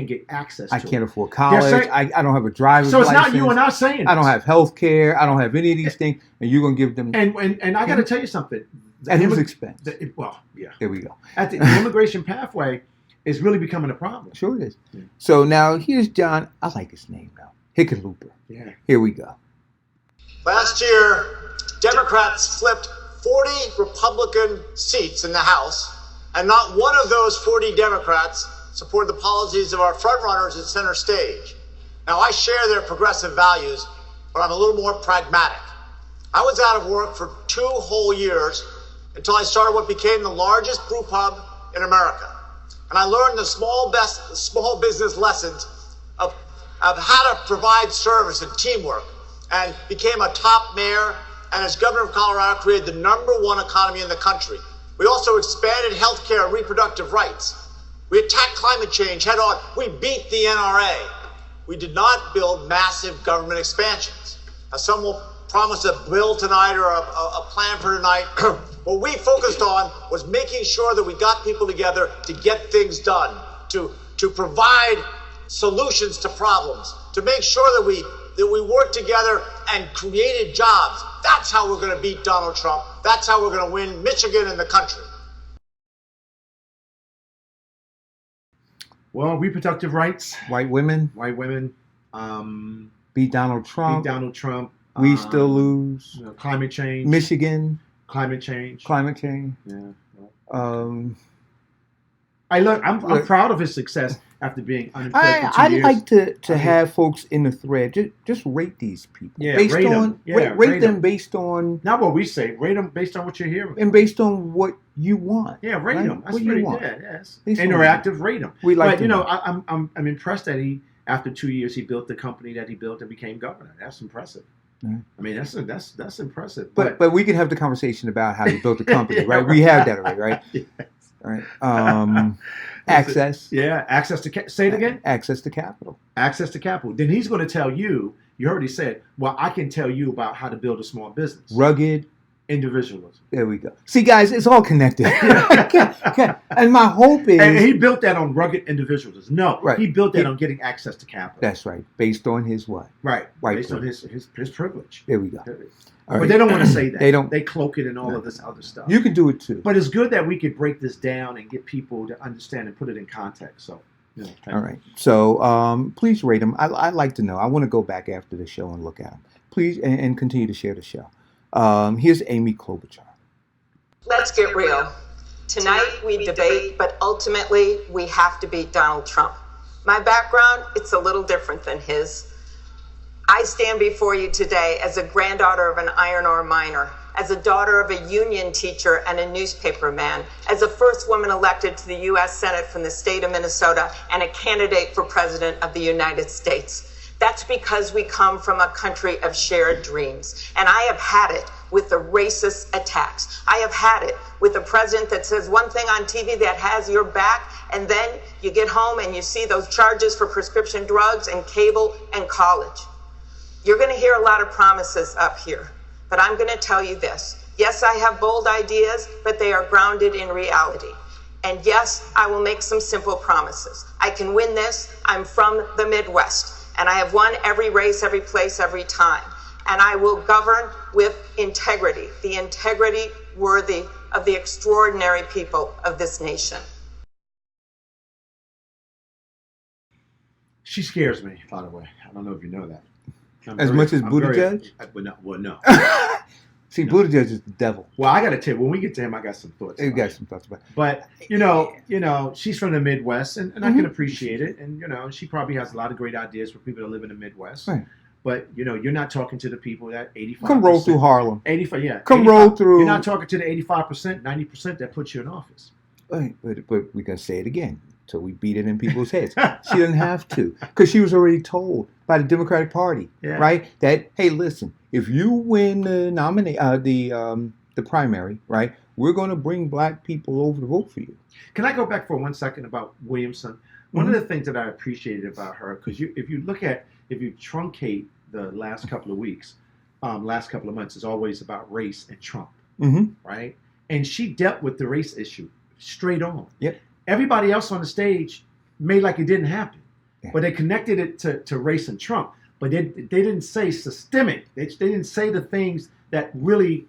get access to it. I can't afford college. Saying, I don't have a driver's license. So it's license. not you and I saying this. I don't have health care. I don't have any of these things. And you're going to give them... And I got to tell you something. At whose expense? Yeah. There we go. At the immigration pathway is really becoming a problem. Sure it is. Yeah. So now here's John. I like his name now. Hickenlooper. Yeah. Here we go. Last year, Democrats flipped 40 Republican seats in the House, and not one of those 40 Democrats supported the policies of our frontrunners at center stage. Now, I share their progressive values, but I'm a little more pragmatic. I was out of work for 2 whole years until I started what became the largest brew pub in America. And I learned the small business lessons of how to provide service and teamwork, and became a top mayor, and as governor of Colorado, created the #1 economy in the country. We also expanded health care and reproductive rights. We attacked climate change head on. We beat the NRA. We did not build massive government expansions. Now, some will promise a bill tonight or a plan for tonight. What we focused on was making sure that we got people together to get things done, to provide solutions to problems, to make sure that we worked together and created jobs. That's how we're going to beat Donald Trump. That's how we're going to win Michigan and the country. Well, reproductive rights. White women. Beat Donald Trump. We still lose. Climate change. Michigan. Climate change. Yeah. I'm proud of his success after being unemployed for 2 years. I'd like to have folks in the thread just rate these people. Yeah, rate them based on not what we say. Rate them based on what you're hearing, and based on what you want. Yeah, rate them. That's what pretty you want. good. Yes, interactive. Rate them. We like. But I'm impressed that after 2 years he built the company that he built and became governor. That's impressive. Yeah. I mean, that's impressive. But we can have the conversation about how you built the company, right? We have that already, right? Yes. All right. Access. Access to say it again. Access to capital. Access to capital. Then he's going to tell you. You already said. Well, I can tell you about how to build a small business. Rugged individualism. There we go. See, guys, it's all connected. And my hope is... And he built that on rugged individualism. No, right. He built that on getting access to capital. That's right. Based on his what? Right. White Based privilege. on his privilege. There we go. But they don't want to say that. They don't. They cloak it in all of this other stuff. You can do it too. But it's good that we could break this down and get people to understand and put it in context. So, all right. So please rate them. I'd like to know. I want to go back after the show and look at them. Please, and continue to share the show. Here's Amy Klobuchar. Let's get real. Tonight we debate, but ultimately we have to beat Donald Trump. My background, it's a little different than his. I stand before you today as a granddaughter of an iron ore miner, as a daughter of a union teacher and a newspaper man, as a first woman elected to the U.S. Senate from the state of Minnesota, and a candidate for president of the United States. That's because we come from a country of shared dreams. And I have had it with the racist attacks. I have had it with a president that says one thing on TV that has your back, and then you get home and you see those charges for prescription drugs and cable and college. You're going to hear a lot of promises up here, but I'm going to tell you this. Yes, I have bold ideas, but they are grounded in reality. And yes, I will make some simple promises. I can win this. I'm from the Midwest. And I have won every race, every place, every time. And I will govern with integrity, the integrity worthy of the extraordinary people of this nation. She scares me, by the way. I don't know if you know that. As much as Buttigieg? Well, no. See, Buttigieg is the devil. Well, I got to tell you, when we get to him, I got some thoughts. You got some thoughts about it. But, you know, she's from the Midwest, and I can appreciate it. And, she probably has a lot of great ideas for people that live in the Midwest. Right. But, you're not talking to the people that 85%. Come roll through Harlem. 85, yeah. Come 85, roll through. You're not talking to the 85%, 90% that puts you in office. But we're going to say it again until we beat it in people's heads. She doesn't have to, because she was already told by the Democratic Party, right, that, hey, listen, if you win the primary, right, we're going to bring black people over to vote for you. Can I go back for 1 second about Williamson? One of the things that I appreciated about her, because if you truncate the last couple of weeks, last couple of months, it's always about race and Trump, right? And she dealt with the race issue straight on. Yep. Everybody else on the stage made like it didn't happen, but they connected it to race and Trump. But they didn't say systemic. They didn't say the things that really,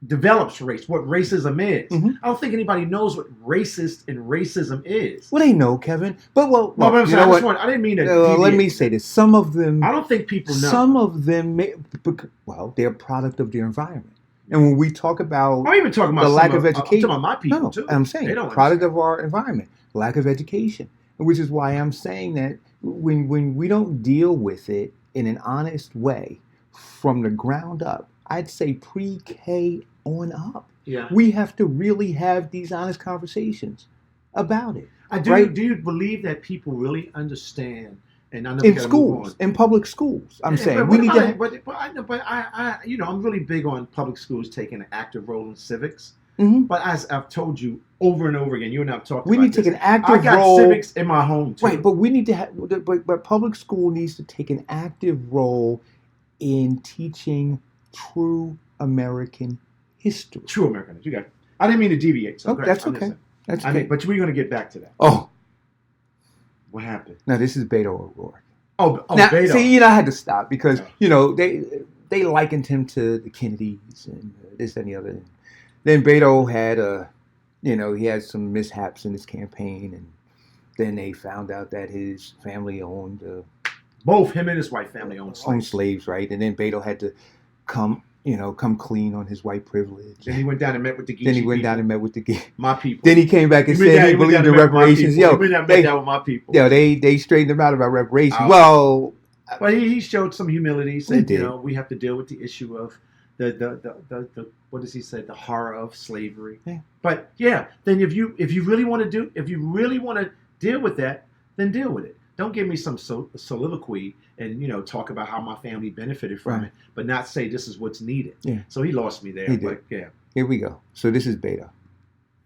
develops race, what racism is. I don't think anybody knows what racist and racism is. Well, they know, Kevin. But I didn't mean to. Let me say this. Some of them. I don't think people know. Some of them, they're a product of their environment. And when we talk about, I'm even talking about the lack of education. I'm talking about my people too. I'm saying product of our environment, lack of education, which is why I'm saying that when we don't deal with it in an honest way from the ground up, I'd say pre-K on up. Yeah. We have to really have these honest conversations about it. Do you believe that people really understand? And I know in schools, in public schools, I'm saying we need to. I'm really big on public schools taking an active role in civics. But as I've told you over and over again, you and I've talked. We about need to take an active role. I got civics in my home too. Right, but we need to have. But public school needs to take an active role in teaching true American history. True American history. You got it. I didn't mean to deviate. So that's okay. That's okay. But we're going to get back to that. Oh. What happened? Now this is Beto O'Rourke. Now, Beto. See, I had to stop because they likened him to the Kennedys and this and the other. Then Beto had he had some mishaps in his campaign, and then they found out that his family owned both him and his white family owned slaves, right? And then Beto had to come clean on his white privilege. Then he went down and met with the Geechee Then he went down and met with the my people. Then he came back and said he believed in reparations. He went down and met with my people. They straightened him out about reparations. Well, but he showed some humility. He said, we have to deal with the issue of the what does he say? The horror of slavery. Yeah. But then if you really want to deal with that, then deal with it. Don't give me some soliloquy and talk about how my family benefited from it, but not say this is what's needed. Yeah. So he lost me there. He did. Here we go. So this is Beto.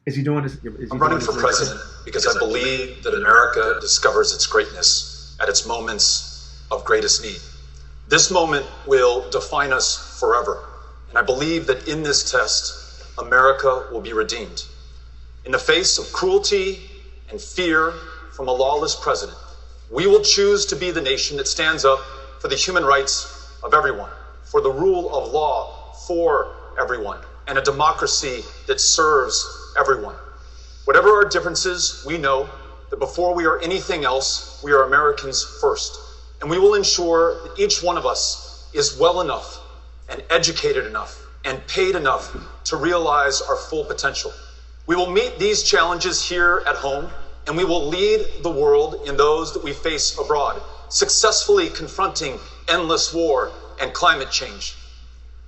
Is he doing this? I'm running for president because I believe that America discovers its greatness at its moments of greatest need. This moment will define us forever, and I believe that in this test, America will be redeemed. In the face of cruelty and fear from a lawless president, we will choose to be the nation that stands up for the human rights of everyone, for the rule of law for everyone, and a democracy that serves everyone. Whatever our differences, we know that before we are anything else, we are Americans first. And we will ensure that each one of us is well enough and educated enough and paid enough to realize our full potential. We will meet these challenges here at home, and we will lead the world in those that we face abroad, successfully confronting endless war and climate change.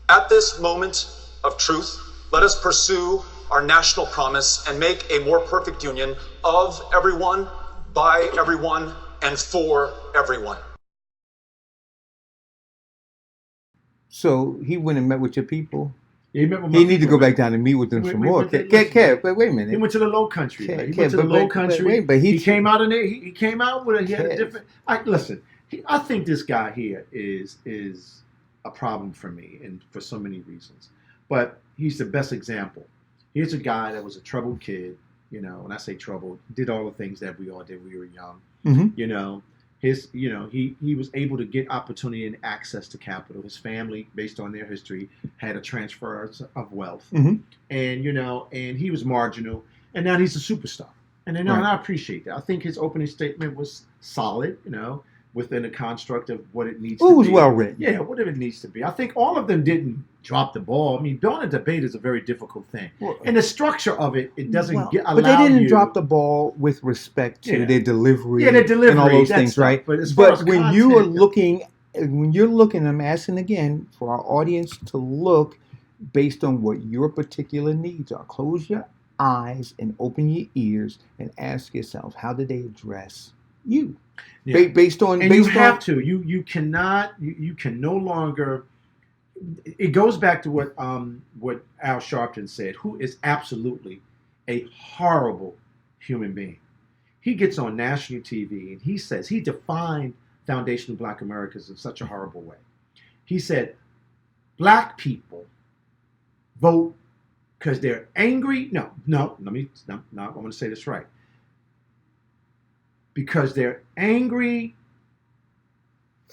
At this moment of truth, let us pursue our national promise and make a more perfect union of everyone, by everyone, and for everyone. So he went and met with your people. He met with my He need to people, go back right? down and meet with them Wait, some wait, more. wait, listen, Kev, but wait a minute. He went to the Low Country. Kev, Right? He Kev, went to the but Low wait, Country. but he came out in there. He came out with he had a Kev. different. Listen, I think this guy here is a problem for me, and for so many reasons. But he's the best example. Here's a guy that was a troubled kid. You know, when I say troubled, did all the things that we all did when we were young. Mm-hmm. You know, he was able to get opportunity and access to capital. His family, based on their history, had a transfer of wealth, Mm-hmm. and he was marginal, and now he's a superstar. And and I appreciate that. I think his opening statement was solid. You know, within the construct of what it needs to be. It was well written. Yeah, whatever it needs to be. I think all of them didn't drop the ball. I mean, doing a debate is a very difficult thing. Well, and the structure of it doesn't allow but they didn't you, drop the ball with respect to their delivery, their delivery and all those that things, stuff. right? But as far as when you are content, looking, I'm asking again for our audience to look based on what your particular needs are. Close your eyes and open your ears and ask yourself, how did they address you? Yeah. Based on, and you have to. You cannot. You can no longer. It goes back to what Al Sharpton said, who is absolutely a horrible human being. He gets on national TV and he says he defined foundational Black Americans in such a horrible way. He said, Black people vote because they're angry. No, I want to say this right. Because they're angry.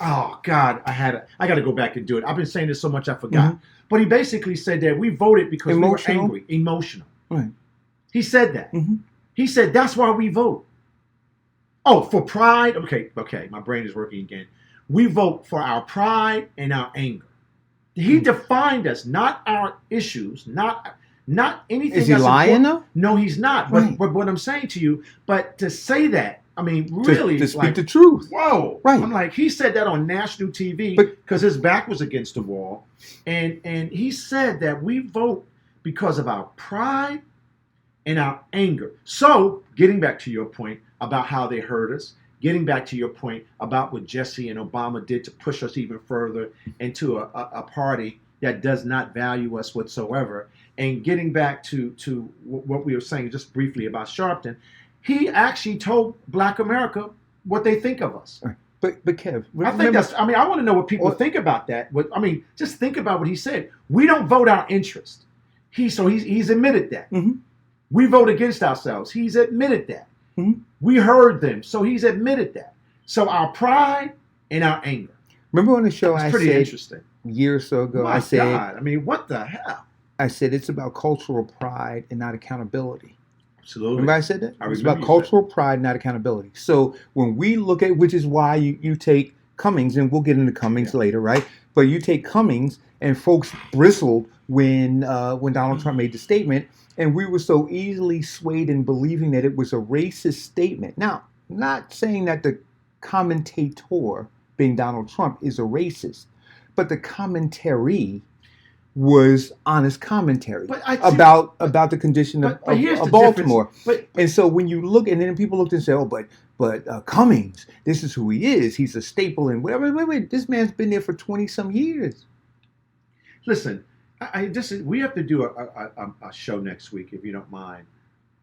Oh God, I got to go back and do it. I've been saying this so much I forgot. Mm-hmm. But he basically said that we voted because we were angry, emotional. Right. He said that. Mm-hmm. He said that's why we vote. Oh, for pride. Okay. My brain is working again. We vote for our pride and our anger. He defined us, not our issues, not anything. Is he lying though? No, he's not. Right. But what I'm saying to you, but to say that, I mean, really, to speak the truth. Whoa! Right. I'm like, he said that on national TV because his back was against the wall, and he said that we vote because of our pride and our anger. So, getting back to your point about how they hurt us, getting back to your point about what Jesse and Obama did to push us even further into a party that does not value us whatsoever, and getting back to what we were saying just briefly about Sharpton. He actually told Black America what they think of us. But Kev, I think that's. I mean, I want to know what people think about that. Just think about what he said. We don't vote our interest. He's admitted that. Mm-hmm. We vote against ourselves. He's admitted that. Mm-hmm. We heard them, so he's admitted that. So our pride and our anger. Remember on the show It's I pretty said interesting. a year or so ago, My I said, God, I mean, what the hell? I said it's about cultural pride and not accountability. Absolutely. Remember I said that? I It's remember about you cultural pride, not accountability. So when we look at, which is why you take Cummings, and we'll get into Cummings later, right? But you take Cummings, and folks bristled when Donald Trump made the statement, and we were so easily swayed in believing that it was a racist statement. Now, not saying that the commentator, being Donald Trump, is a racist, but the commentary was honest commentary about the condition of Baltimore. And so when you look, and then people looked and say, "Oh, but Cummings, this is who he is. He's a staple in whatever." Wait, this man's been there for 20-some years. Listen, we have to do a show next week, if you don't mind,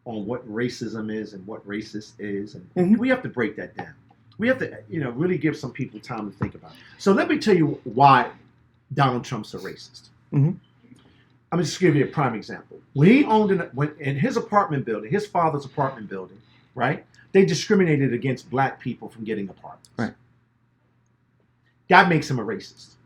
on what racism is and what racist is, and we have to break that down. We have to, really give some people time to think about it. So let me tell you why Donald Trump's a racist. Mm-hmm. I'm just give you a prime example. When he owned in his apartment building, his father's apartment building, right? They discriminated against Black people from getting apartments. Right. That makes him a racist.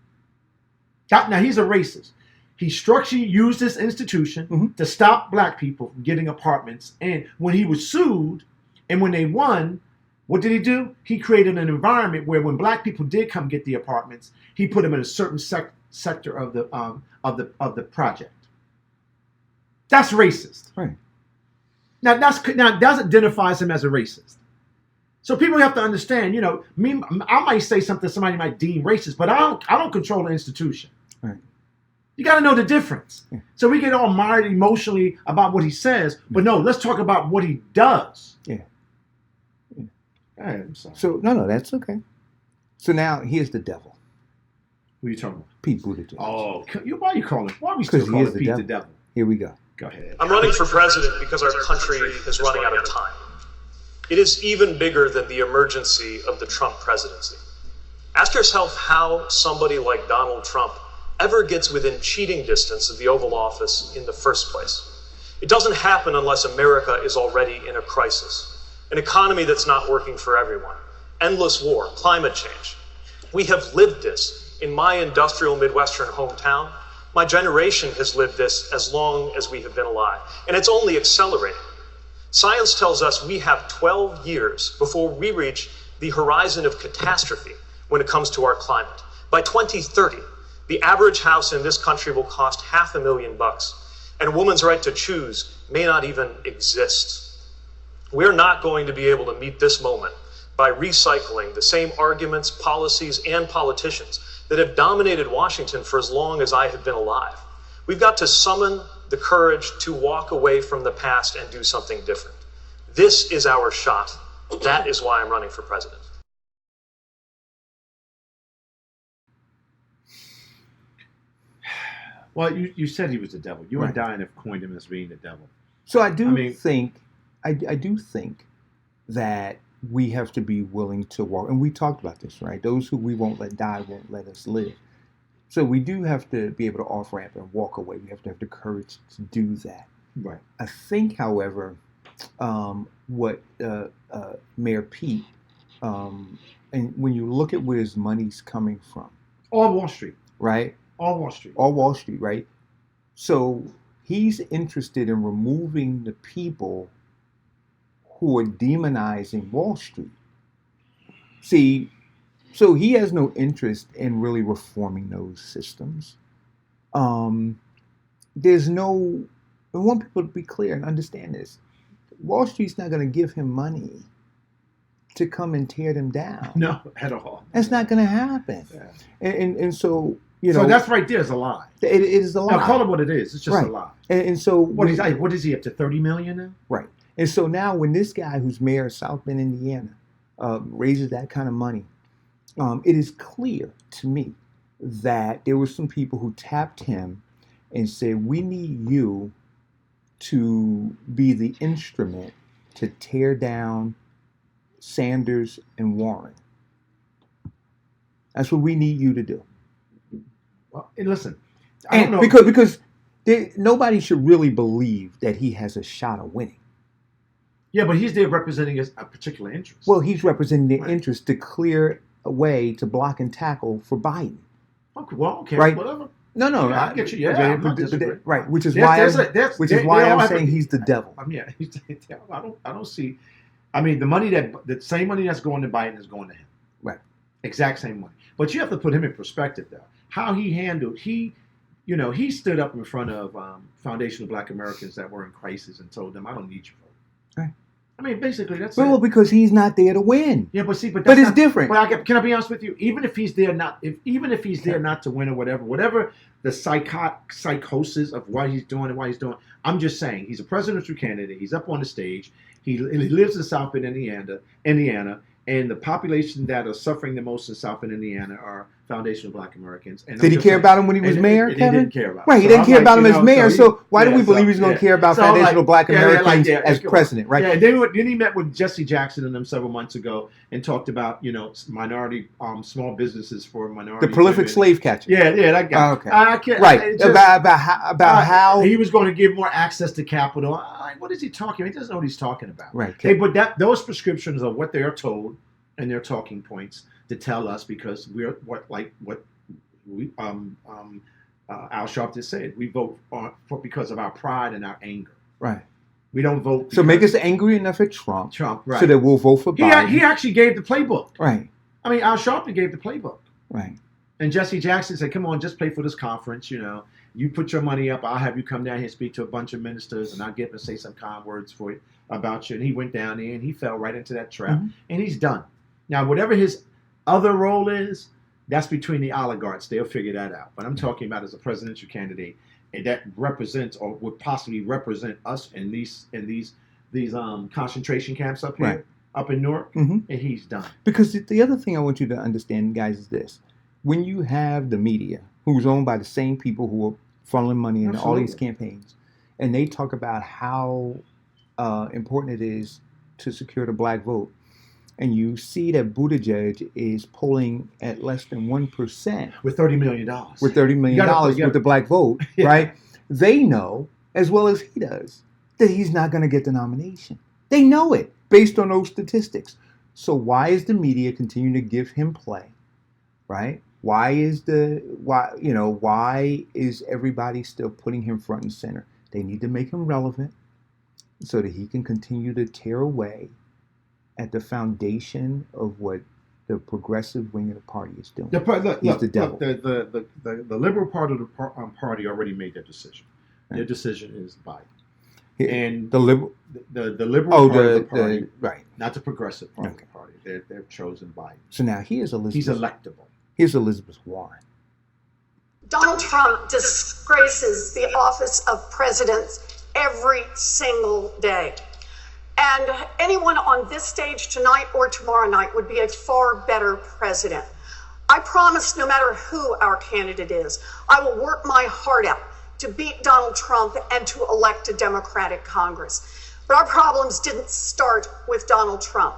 Now he's a racist. He structurally used this institution to stop Black people from getting apartments. And when he was sued, and when they won, what did he do? He created an environment where when Black people did come get the apartments, he put them in a certain sector of the project. That's racist. Right. Now that identifies him as a racist. So people have to understand. I might say something somebody might deem racist, but I don't control the institution. Right. You got to know the difference. Yeah. So we get all mired emotionally about what he says, but no, let's talk about what he does. Yeah. I'm sorry. So no, that's okay. So now here's the devil. Who are you talking about? Pete Buttigieg. Oh, why are you calling? Why are we still Because he calling is the Pete devil. the devil? Here we go. Go ahead. I'm running for president because our country is running out of time. It is even bigger than the emergency of the Trump presidency. Ask yourself how somebody like Donald Trump ever gets within cheating distance of the Oval Office in the first place. It doesn't happen unless America is already in a crisis, an economy that's not working for everyone, endless war, climate change. We have lived this in my industrial Midwestern hometown. My generation has lived this as long as we have been alive, and it's only accelerating. Science tells us we have 12 years before we reach the horizon of catastrophe when it comes to our climate. By 2030, the average house in this country will cost $500,000, and a woman's right to choose may not even exist. We're not going to be able to meet this moment by recycling the same arguments, policies, and politicians that have dominated Washington for as long as I have been alive. We've got to summon the courage to walk away from the past and do something different. This is our shot. That is why I'm running for president. Well, you said he was the devil. You and Diane have coined him as being the devil. So I do think that we have to be willing to walk, and we talked about this, right? Those who we won't let die won't let us live. So we do have to be able to off-ramp and walk away. We have to have the courage to do that. Right. I think, however, what Mayor Pete, and when you look at where his money's coming from. All Wall Street. Right? All Wall Street. All Wall Street, right? So he's interested in removing the people who are demonizing Wall Street. See, so he has no interest in really reforming those systems. There's no, I want people to be clear and understand this. Wall Street's not going to give him money to come and tear them down. No, at all. That's not going to happen. Yeah. And so, you know. So that's right there is a lie. It is a lie. Now call it what it is. It's just a lie. And so. What is he up to, 30 million now? Right. And so now when this guy who's mayor of South Bend, Indiana, raises that kind of money, it is clear to me that there were some people who tapped him and said, we need you to be the instrument to tear down Sanders and Warren. That's what we need you to do. Well, and listen, I don't know. Because nobody should really believe that he has a shot of winning. Yeah, but he's there representing a particular interest. Well, he's representing the interest to clear a way to block and tackle for Biden. Okay, well, okay, right? Whatever. No, yeah, I get you. Yeah, right. Which is why I'm saying he's the devil. I mean, I don't see. I mean, the same money that's going to Biden is going to him. Right. Exact same money. But you have to put him in perspective, though. How he handled he stood up in front of Foundation of Black Americans that were in crisis and told them, "I don't need your vote." Right. I mean, basically, that's well, because he's not there to win. Yeah, but it's different. But can I be honest with you? Even if he's there not to win or whatever the psychosis of what he's doing and why he's doing, I'm just saying he's a presidential candidate. He's up on the stage. He lives in South Bend, Indiana, and the population that are suffering the most in South Bend, Indiana are Foundation of Black Americans. And did he care about him when he was mayor, Kevin? He didn't care about him. Right, he didn't care about him as mayor, so why do we believe he's going to care about Foundation of Black Americans as president, right? Yeah, then he met with Jesse Jackson and them several months ago and talked about, minority, small businesses for minority. The prolific slave catcher. Yeah, that guy. Okay. Right, about how he was going to give more access to capital. What is he talking about? He doesn't know what he's talking about. Right. Hey, but those prescriptions are what they are told and their talking points to tell us because we're Al Sharpton said we vote because of our pride and our anger. Right. We don't vote. So make us angry enough at Trump. Right. So that we'll vote for Biden. He actually gave the playbook. Right. I mean, Al Sharpton gave the playbook. Right. And Jesse Jackson said, "Come on, just play for this conference. You put your money up. I'll have you come down here and speak to a bunch of ministers, and I'll get them to say some kind words for you about you." And he went down there and he fell right into that trap, and he's done. Now, whatever his other role is, that's between the oligarchs. They'll figure that out. But I'm talking about as a presidential candidate, and that represents or would possibly represent us in these concentration camps up here. Right. up in Newark, Mhm. and he's done. Because the other thing I want you to understand, guys, is this: when you have the media, who's owned by the same people who are funneling money into all these Absolutely. campaigns, and they talk about how important it is to secure the black vote, and you see that Buttigieg is polling at less than 1% with $30 million. with $30 million with the black vote, Yeah. right? They know, as well as he does, that he's not going to get the nomination. They know it based on those statistics. So why is the media continuing to give him play, right? Why is everybody still putting him front and center? They need to make him relevant so that he can continue to tear away at the foundation of what the progressive wing of the party is doing. He's the devil. The liberal part of the party already made their decision. Right. Their decision is Biden. He- And the liberal, the liberal part of the party, right. not the progressive part Okay. of the party. They've chosen Biden. So now here's Elizabeth. He's electable. Here's Elizabeth Warren. Donald Trump disgraces the office of president every single day. And anyone on this stage tonight or tomorrow night would be a far better president. I promise no matter who our candidate is, I will work my heart out to beat Donald Trump and to elect a Democratic Congress. But our problems didn't start with Donald Trump.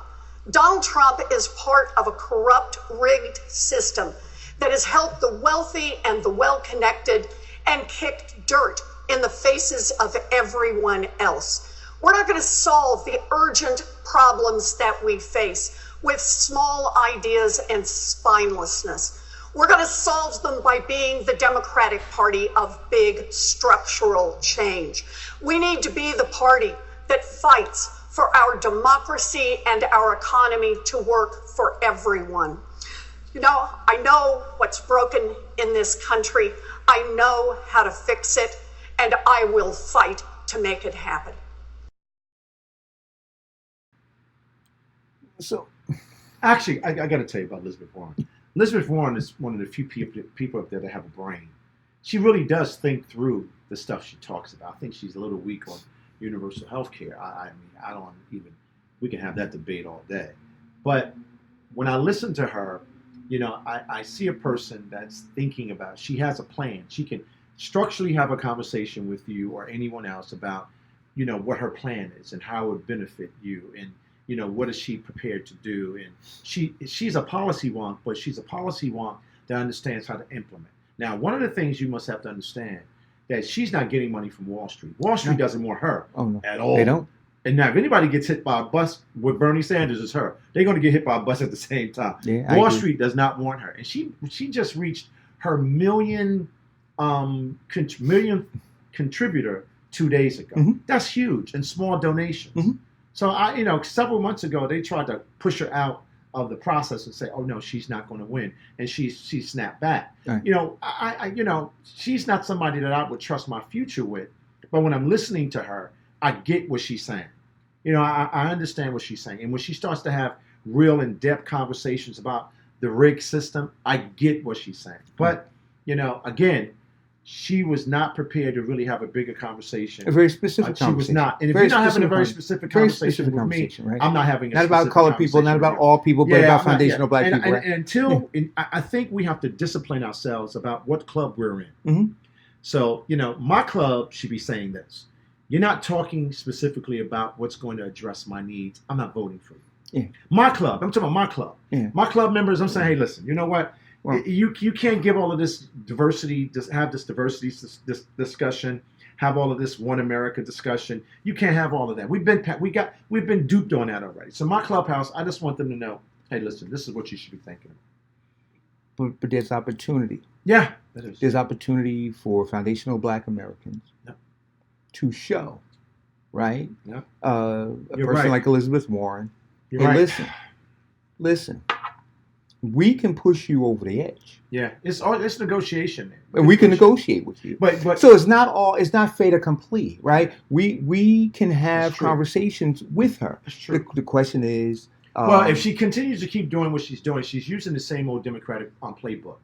Donald Trump is part of a corrupt, rigged system that has helped the wealthy and the well-connected and kicked dirt in the faces of everyone else. We're not going to solve the urgent problems that we face with small ideas and spinelessness. We're going to solve them by being the Democratic Party of big structural change. We need to be the party that fights for our democracy and our economy to work for everyone. You know, I know what's broken in this country. I know how to fix it, and I will fight to make it happen. So Actually, I got to tell you about Elizabeth Warren. Elizabeth Warren is one of the few people up there that have a brain. She really does think through the stuff she talks about. I think she's a little weak on universal health care. I mean, I don't even, we can have that debate all day. But when I listen to her, you know, I see a person that's thinking about, she has a plan. She can structurally have a conversation with you or anyone else about, you know, what her plan is and how it would benefit you, and, you know, what is she prepared to do. And she's a policy wonk, but she's a policy wonk that understands how to implement. Now, one of the things you must have to understand, that she's not getting money from Wall Street. Wall Street doesn't want her at all. They don't. And now, if anybody gets hit by a bus with Bernie Sanders, it's her. They're going to get hit by a bus at the same time. Yeah, I Wall agree. Street does not want her, and she just reached her million contributor 2 days ago. Mhm. That's huge, and small donations. Mhm. So several months ago, they tried to push her out of the process and say, "Oh no, she's not going to win," and she snapped back. Right. You know, she's not somebody that I would trust my future with. But when I'm listening to her, I get what she's saying. You know, I understand what she's saying, and when she starts to have real in-depth conversations about the rig system, I get what she's saying. But you know, again, she was not prepared to really have a bigger conversation. A very specific She conversation. was not. And if Very you're not having a very specific specific very conversation specific with conversation, me, right? I'm not having a Not about specific colored people, not conversation about with all people, but you. about I'm not- foundational black and, people. And, right? until I think we have to discipline ourselves about what club we're in. Mhm. So, you know, my club should be saying this. You're not talking specifically about what's going to address my needs. I'm not voting for you. Yeah. My club. I'm talking about my club. Yeah. My club members, I'm saying, hey, listen, you know what? Well- you can't give all of this diversity, just have this diversity this discussion, have all of this one America discussion. You can't have all of that. We've been duped on that already. So my clubhouse, I just want them to know, hey, listen, this is what you should be thinking of. But there's opportunity. Yeah, that is. There's opportunity for foundational black Americans Yep. to show, right? Yep. A You're person right. like Elizabeth Warren. You're Hey, right. listen. We can push you over the edge, Yeah, it's negotiation. Man. and we can negotiate with you. But So it's not fait accompli, right? We can have That's true. conversations with her. That's true. The question is, Well, if she continues to keep doing what she's doing, she's using the same old Democratic playbook.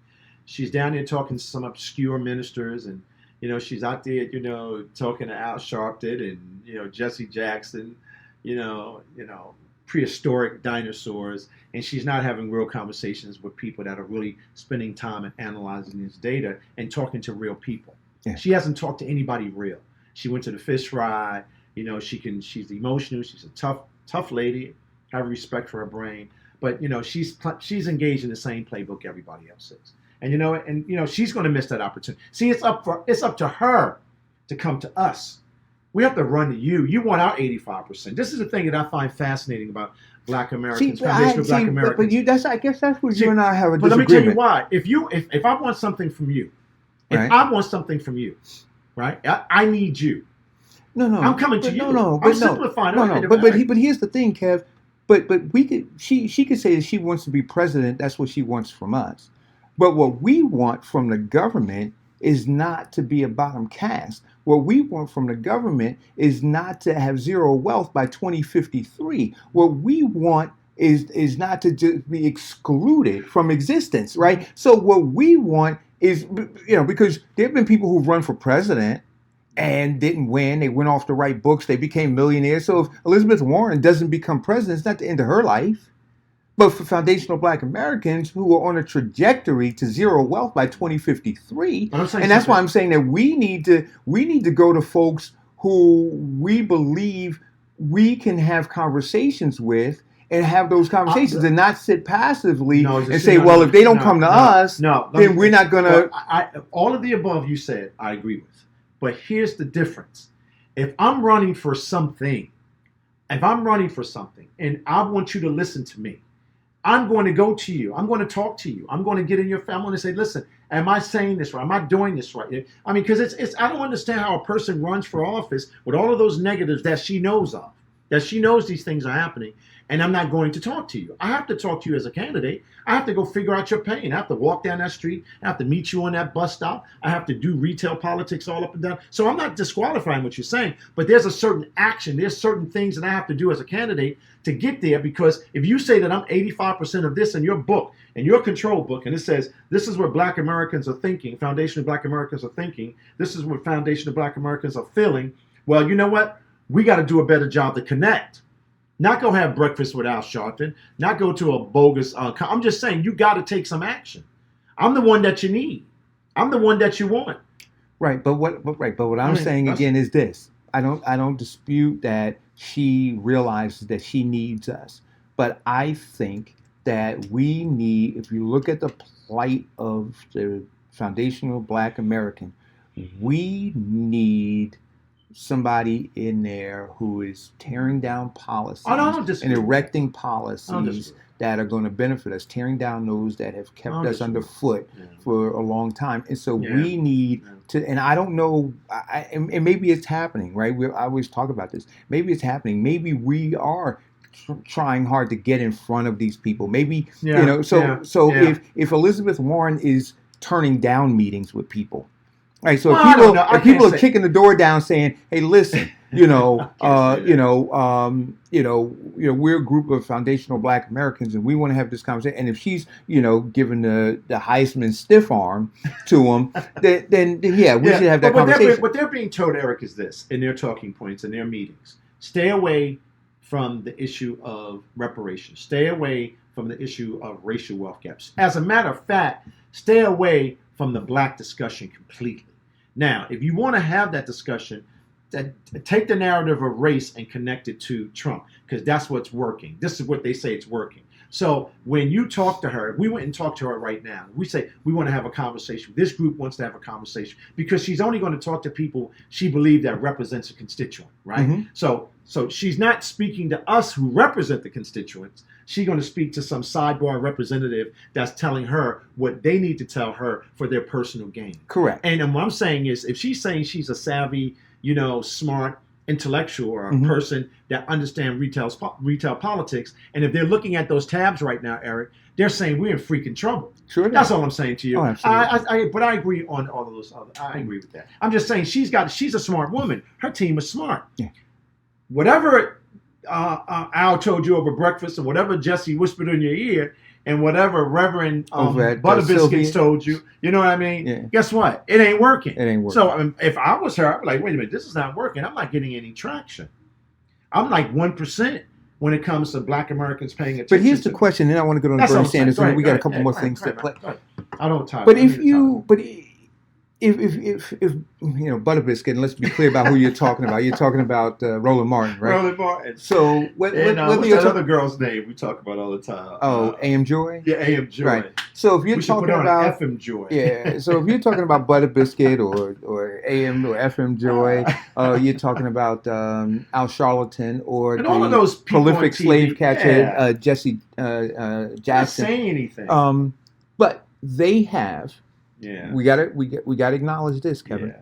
She's down there talking to some obscure ministers, and you know she's out there, you know, talking to Al Sharpton and you know Jesse Jackson, you know, prehistoric dinosaurs, and she's not having real conversations with people that are really spending time and analyzing this data and talking to real people. Yeah. She hasn't talked to anybody real. She went to the fish fry. You know, she's emotional. She's a tough lady. I have respect for her brain, but you know, she's engaged in the same playbook everybody else is. And you know, she's going to miss that opportunity. See, it's up to her to come to us. We have to run to you. You want our 85%. This is the thing that I find fascinating about Black Americans, Foundation of Black Americans. But I guess that's where you and I have a disagreement. But let me tell you why. If I want something from you, I want something from you, right? I need you. No, I'm coming to you. I'm simplifying. But here's the thing, Kev. But she could say that she wants to be president. That's what she wants from us. But what we want from the government is not to be a bottom caste. What we want from the government is not to have zero wealth by 2053. What we want is not to just be excluded from existence, right? So what we want is, because there have been people who've run for president and didn't win. They went off to write books. They became millionaires. So if Elizabeth Warren doesn't become president, it's not the end of her life. But for foundational Black Americans who are on a trajectory to zero wealth by 2053, and that's why I'm saying that we need to go to folks who we believe we can have conversations with and have those conversations and not sit passively and say, well, if they don't come to us, then we're not going to. All of the above you said, I agree with. But here's the difference. If I'm running for something, and I want you to listen to me, I'm going to go to you. I'm going to talk to you. I'm going to get in your family and say, listen, am I saying this right? Am I doing this right? I mean, because I don't understand how a person runs for office with all of those negatives that she knows of, that she knows these things are happening, and I'm not going to talk to you. I have to talk to you as a candidate. I have to go figure out your pain. I have to walk down that street. I have to meet you on that bus stop. I have to do retail politics all up and down. So I'm not disqualifying what you're saying, but there's a certain action. There's certain things that I have to do as a candidate to get there, because if you say that I'm 85% of this in your book, in your control book, and it says, this is what Black Americans are thinking, Foundation of Black Americans are thinking, this is what Foundation of Black Americans are feeling, well, you know what? We got to do a better job to connect. Not go have breakfast with Al Sharpton, not go to a bogus, I'm just saying, you got to take some action. I'm the one that you need. I'm the one that you want. Right, but what I'm saying again is this. I don't dispute that she realizes that she needs us. But I think that we need, if you look at the plight of the foundational Black American, we need somebody in there who is tearing down policies and erecting policies that are going to benefit us, tearing down those that have kept us underfoot for a long time. And so we need to, and I don't know, and maybe it's happening, right? I always talk about this. Maybe it's happening. Maybe we are trying hard to get in front of these people. Maybe, if Elizabeth Warren is turning down meetings with people, right? So if people are kicking the door down saying, hey, listen, we're a group of foundational Black Americans and we want to have this conversation. And if she's, giving the Heisman stiff arm to them, then we should have that conversation. What they're being told, Eric, is this in their talking points, in their meetings: stay away from the issue of reparations. Stay away from the issue of racial wealth gaps. As a matter of fact, stay away from the Black discussion completely. Now, if you want to have that discussion, take the narrative of race and connect it to Trump, because that's what's working. This is what they say it's working. So when you talk to her, we went and talked to her right now. We say we want to have a conversation. This group wants to have a conversation because she's only going to talk to people she believes that represents a constituent, right? Mm-hmm. So she's not speaking to us who represent the constituents. She's going to speak to some sidebar representative that's telling her what they need to tell her for their personal gain. Correct. And what I'm saying is, if she's saying she's a savvy, smart intellectual or a person that understands retail politics, and if they're looking at those tabs right now, Eric, they're saying we're in freaking trouble. Sure. That's all I'm saying to you. Oh, absolutely. But I agree on all of those other. I agree with that. I'm just saying she's a smart woman. Her team is smart. Yeah. Whatever Al told you over breakfast, and whatever Jesse whispered in your ear, and whatever Reverend Butterbiscuits told you, you know what I mean? Yeah. Guess what? It ain't working. It ain't working. So if I was her, I'd be like, wait a minute, this is not working. I'm not getting any traction. I'm like 1%. when it comes to Black Americans paying attention. But here's the question, and I want to go on That's Bernie what I'm saying. Sanders, Go and ahead, we go got a ahead, couple yeah, more go ahead, things go to ahead, play. go ahead. I don't time. But I need time. if Butter Biscuit, and let's be clear about who you're talking about. You're talking about Roland Martin, right? Roland Martin. So what's you're that other girl's name we talk about all the time? A.M. Joy? Yeah, A.M. Joy. Right. So if you're we should talking put on about FM Joy. Yeah, so if you're talking about Butter Biscuit or AM or FM Joy, you're talking about Al Charlatan or And the all of those people prolific on TV, slave catcher yeah. Jesse Not Jackson. saying anything. But they have. Yeah. We gotta acknowledge this, Kevin. Yeah.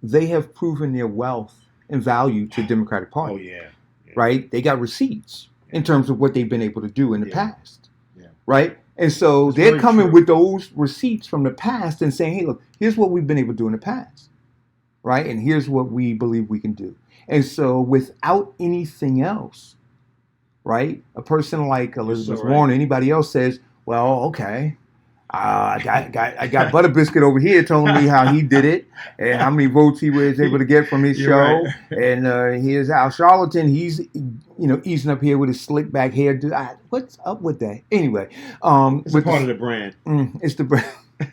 They have proven their wealth and value to the Democratic Party. Oh yeah. Right? They got receipts in terms of what they've been able to do in the past. Yeah. Right? And so That's they're very coming true. with those receipts from the past and saying, hey, look, here's what we've been able to do in the past. Right? And here's what we believe we can do. And so without anything else, right, a person like Elizabeth right. Warren or anybody else says, well, okay, I got Butter Biscuit over here telling me how he did it and how many votes he was able to get from his You're show. right. And here's Al Charlatan. He's easing up here with his slick back hair. What's up with that? Anyway, It's a part of the brand. It's the brand.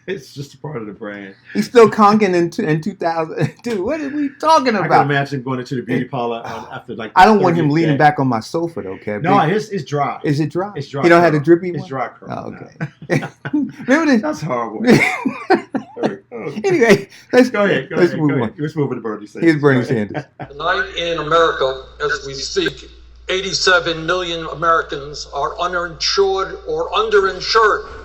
It's just a part of the brand. He's still conking in 2000. Dude, what are we talking I about? can imagine him going into the beauty parlor after like. I don't want him 30th leaning day. back on my sofa though, Kevin. No, it's dry. Is it dry? It's dry. You don't have a curl. drippy one? It's dry curl. Oh, No. okay. Remember this? That's horrible. Anyway, let's Go ahead. Let's move on. Let's move over to Bernie Sanders. Here's Bernie Go ahead. Sanders. Tonight in America, as we speak, 87 million Americans are uninsured or underinsured.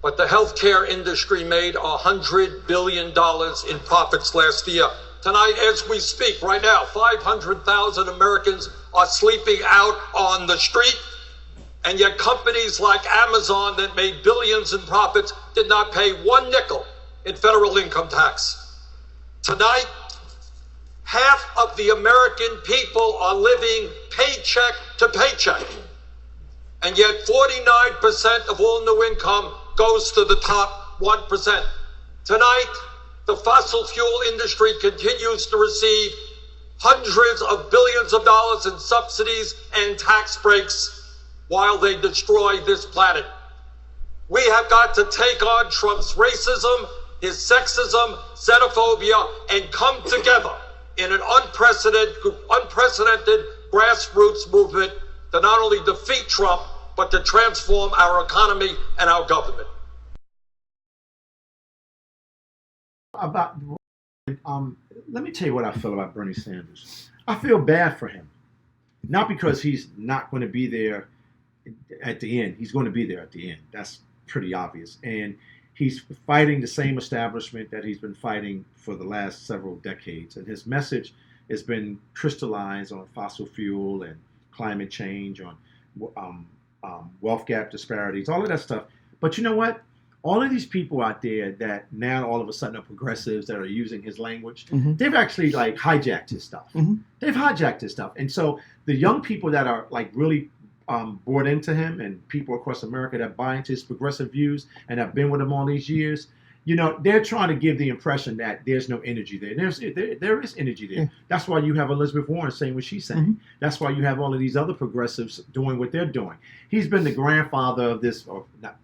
But the healthcare industry made $100 billion in profits last year. Tonight, as we speak, right now, 500,000 Americans are sleeping out on the street. And yet companies like Amazon that made billions in profits did not pay one nickel in federal income tax. Tonight, half of the American people are living paycheck to paycheck. And yet 49% of all new income goes to the top 1%. Tonight, the fossil fuel industry continues to receive hundreds of billions of dollars in subsidies and tax breaks while they destroy this planet. We have got to take on Trump's racism, his sexism, xenophobia, and come together in an unprecedented grassroots movement to not only defeat Trump, but to transform our economy and our government. Let me tell you what I feel about Bernie Sanders. I feel bad for him. Not because he's not going to be there at the end. He's going to be there at the end. That's pretty obvious. And he's fighting the same establishment that he's been fighting for the last several decades. And his message has been crystallized on fossil fuel and climate change, on wealth gap disparities, all of that stuff. But you know what? All of these people out there that now all of a sudden are progressives that are using his language, they've actually like hijacked his stuff. They've hijacked his stuff. And so the young people that are like really bought into him, and people across America that buy into his progressive views and have been with him all these years, you know, they're trying to give the impression that there's no energy there. There is energy there. That's why you have Elizabeth Warren saying what she's saying. That's why you have all of these other progressives doing what they're doing. He's been the grandfather of this, or not.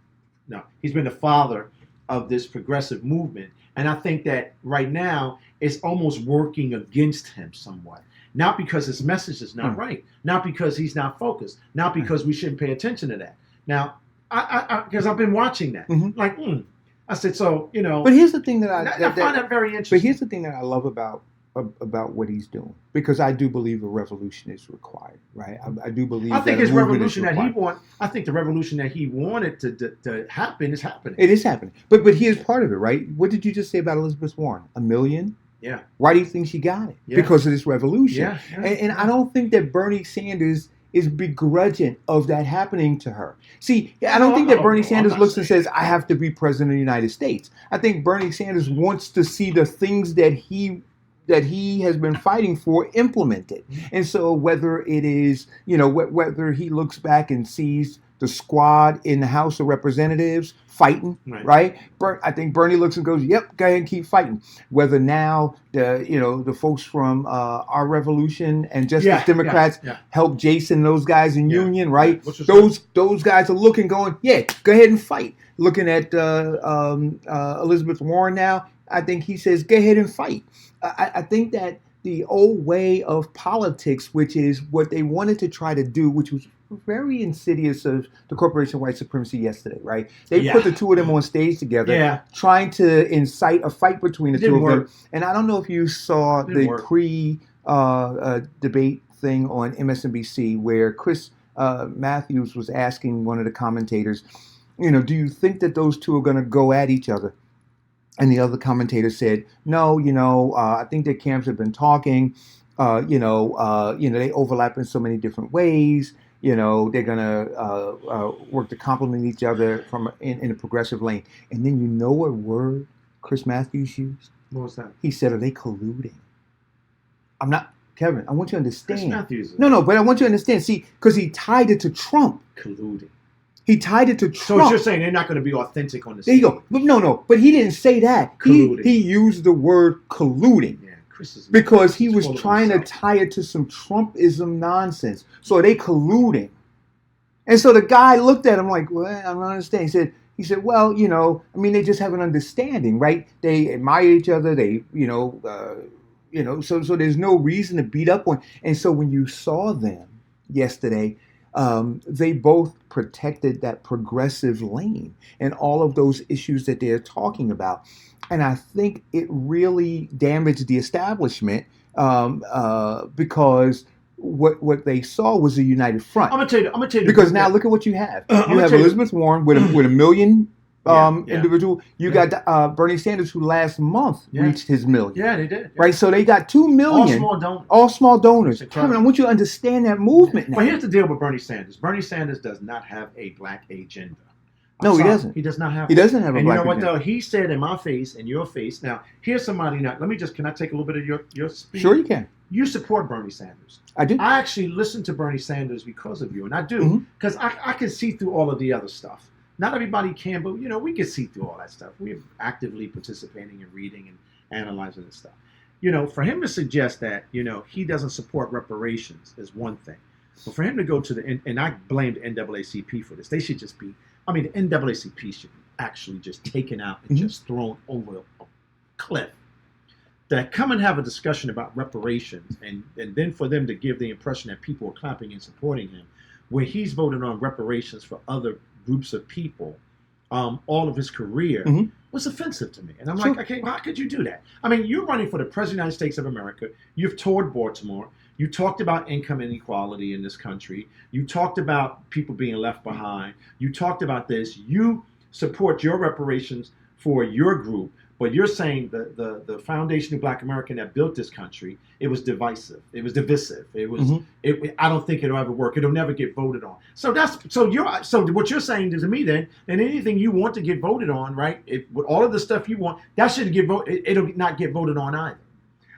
No, he's been the father of this progressive movement. And I think that right now it's almost working against him somewhat. Not because his message is not right, not because he's not focused, not because we shouldn't pay attention to that. Now, because I've been watching that. I said, so, you know. But here's the thing that I find that very interesting. But here's the thing that I love about what he's doing, because I do believe a revolution is required, right? I do believe. I think that his a movement revolution is that he required. I think the revolution that he wanted to happen is happening. It is happening. But here's part of it, right? What did you just say about Elizabeth Warren? 1 million? Yeah. Why do you think she got it? Yeah. Because of this revolution. Yeah. And I don't think that Bernie Sanders is begrudging of that happening to her. See, I don't think that Bernie Sanders looks and says, I have to be president of the United States. I think Bernie Sanders wants to see the things that he has been fighting for implemented. And so whether it is, you know, whether he looks back and sees the squad in the House of Representatives fighting, right? I think Bernie looks and goes, "Yep, go ahead and keep fighting." Whether now the folks from Our Revolution and Justice Democrats help Jason, those guys in Union, right? Those guys are looking, going, "Yeah, go ahead and fight." Looking at Elizabeth Warren now, I think he says, "Go ahead and fight." I think that the old way of politics, which is what they wanted to try to do, which was very insidious of the Corporation of White Supremacy yesterday, right? They put the two of them on stage together, trying to incite a fight between the two of them. And I don't know if you saw the pre-debate thing on MSNBC where Chris Matthews was asking one of the commentators, do you think that those two are going to go at each other? And the other commentator said, no, I think their camps have been talking, they overlap in so many different ways. They're going to work to complement each other in a progressive lane. And then what word Chris Matthews used? What was that? He said, are they colluding? I'm not, Kevin, I want you to understand. Chris Matthews. No, but I want you to understand. See, because he tied it to Trump. Colluding. He tied it to Trump. So you're saying they're not going to be authentic on the There you go. But no. But he didn't say that. He used the word colluding. Yeah, Chris is because he was trying to tie it to some Trumpism nonsense. So are they colluding? And so the guy looked at him like, well, I don't understand. He said, well, they just have an understanding, right? They admire each other. They, so there's no reason to beat up on. And so when you saw them yesterday, they both protected that progressive lane and all of those issues that they're talking about. And I think it really damaged the establishment because what they saw was a united front. I'm gonna tell you because now look at what you have. You have Elizabeth Warren with a million individual. You got Bernie Sanders, who last month reached his million. Yeah, they did. Right, so they got 2 million. All small donors. Kevin, I want you to understand that movement now. But here's the deal with Bernie Sanders. Bernie Sanders does not have a black agenda. No, he doesn't. He does not have. He doesn't have a and black agenda. You know agenda. what though? He said in my face, in your face. Now, here's somebody. Now, can I take a little bit of your speech? Sure, you can. You support Bernie Sanders. I do. I actually listen to Bernie Sanders because of you, and I do because I can see through all of the other stuff. Not everybody can, but we can see through all that stuff. We're actively participating and reading and analyzing this stuff. For him to suggest that he doesn't support reparations is one thing, but for him to go to and I blame the NAACP for this. They should just be. The NAACP should be actually just taken out and just thrown over a cliff. That come and have a discussion about reparations, and then for them to give the impression that people are clapping and supporting him, where he's voted on reparations for other groups of people all of his career was offensive to me. And I'm like, okay, how could you do that? You're running for the President of the United States of America. You've toured Baltimore. You talked about income inequality in this country. You talked about people being left behind. You talked about this. You support your reparations for your group. But you're saying the Foundation of Black America that built this country, it was divisive. It was divisive. It was. I don't think it'll ever work. It'll never get voted on. So what you're saying to me then anything you want to get voted on, right? With all of the stuff you want, that shouldn't get voted. It'll not get voted on either.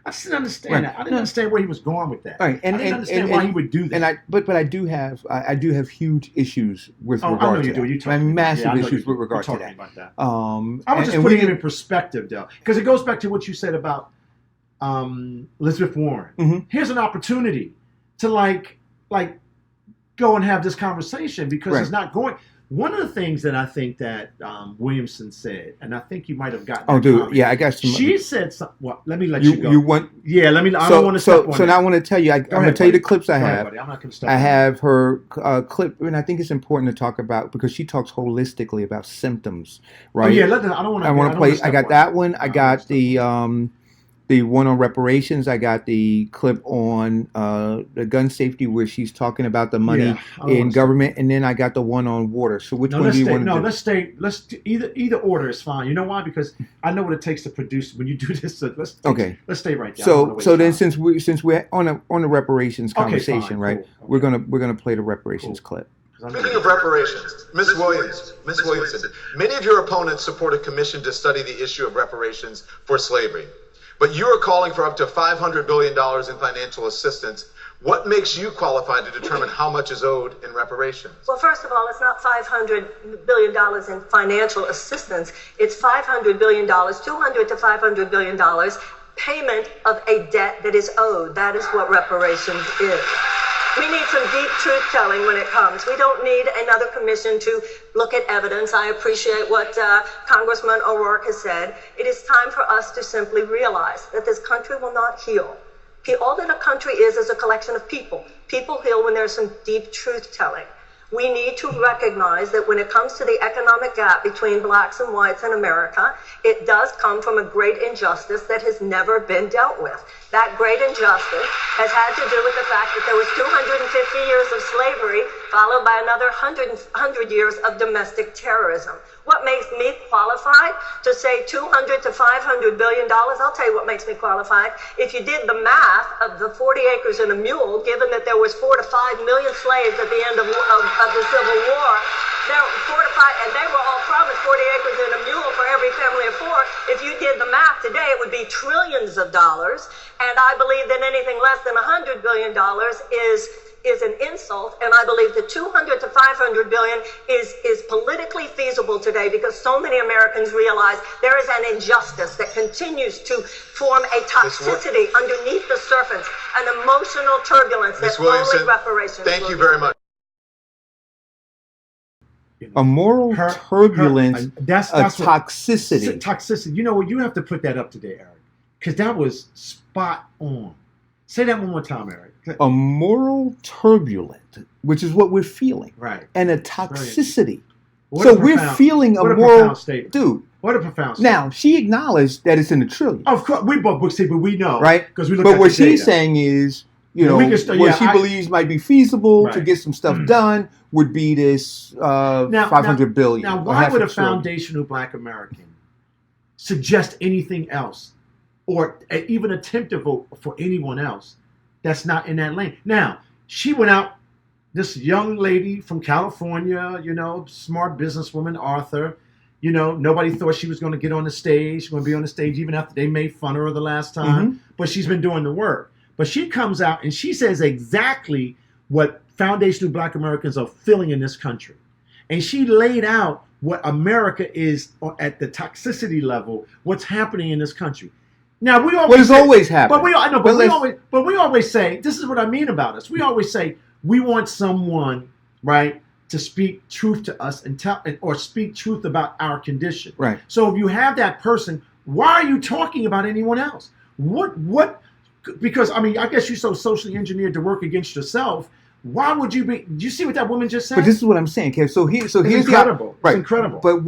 I just didn't understand that. I didn't understand where he was going with that. Right. And, I didn't understand why he would do that. But I do have huge issues with regard to that. Massive issues with regard to that. About that. I was just putting it in perspective, though, because it goes back to what you said about Elizabeth Warren. Here's an opportunity to like go and have this conversation because it's not going. One of the things that I think that Williamson said, and I think you might have gotten. Oh, dude, yeah, I got some. She said something. Well, let me let you go. You want? Yeah, let me. I don't want to step on So now I want to tell you. I'm going to tell you the clips I have. I'm not going to step. I have her clip, and I think it's important to talk about because she talks holistically about symptoms, right? Oh, yeah, I don't want to. I want to play. I got that one. I got the one on reparations. I got the clip on the gun safety where she's talking about the money in government, and then I got the one on water. So which one do you want to do? No, let's either order is fine. You know why? Because I know what it takes to produce when you do this. So let's stay right there. So then since we're on the reparations conversation, right? Cool. We're gonna play the reparations clip. Speaking of reparations, Ms. Williamson, many of your opponents support a commission to study the issue of reparations for slavery. But you are calling for up to $500 billion in financial assistance What makes you qualified to determine how much is owed in reparations? Well, first of all, it's not $500 billion in financial assistance. It's $500 billion, $200 to $500 billion payment of a debt that is owed. That is what reparations is. We need some deep truth-telling when it comes. We don't need another commission to look at evidence. I appreciate what Congressman O'Rourke has said. It is time for us to simply realize that this country will not heal. All that a country is a collection of people. People heal when there's some deep truth-telling. We need to recognize that when it comes to the economic gap between blacks and whites in America, it does come from a great injustice that has never been dealt with. That great injustice has had to do with the fact that there was 250 years of slavery followed by another 100 years of domestic terrorism. What makes me qualified to say 200 to $500 billion? I'll tell you what makes me qualified. If you did the math of the 40 acres and a mule, given that there was 4 to 5 million slaves at the end of the Civil War, there were 4 to 5, and they were all promised 40 acres and a mule for every family of 4. If you did the math today, it would be trillions of dollars. And I believe that anything less than $100 billion is an insult, and I believe that 200 to 500 billion is politically feasible today because so many Americans realize there is an injustice that continues to form a toxicity underneath the surface, an emotional turbulence that only reparations. Thank you very much. A moral turbulence, that's toxicity. Toxicity. You know what? You have to put that up today, Eric, because that was spot on. Say that one more time, Eric. A moral turbulence, which is what we're feeling, right? And a toxicity. So we're feeling a moral statement. Dude. What a profound statement. Now she acknowledged that it's in the trillion. Of course, we bought books, but we know, right? Because we look. But what she's saying is, what she believes might be feasible to get some stuff done would be this $500 billion. Now, why would a foundational Black American suggest anything else, or even attempt to vote for anyone else that's not in that lane? Now, she went out. This young lady from California, smart businesswoman, Arthur. Nobody thought she was going to get on the stage. She's going to be on the stage even after they made fun of her the last time. But she's been doing the work. But she comes out and she says exactly what foundational Black Americans are feeling in this country. And she laid out what America is at the toxicity level, what's happening in this country. Now we always always happened. But we always say, this is what I mean about us. We always say we want someone, right, to speak truth to us and or speak truth about our condition. Right. So if you have that person, why are you talking about anyone else? What because I guess you're so socially engineered to work against yourself. Why would you be? Do you see what that woman just said? But this is what I'm saying, Kev. So here's incredible. Right. It's incredible. But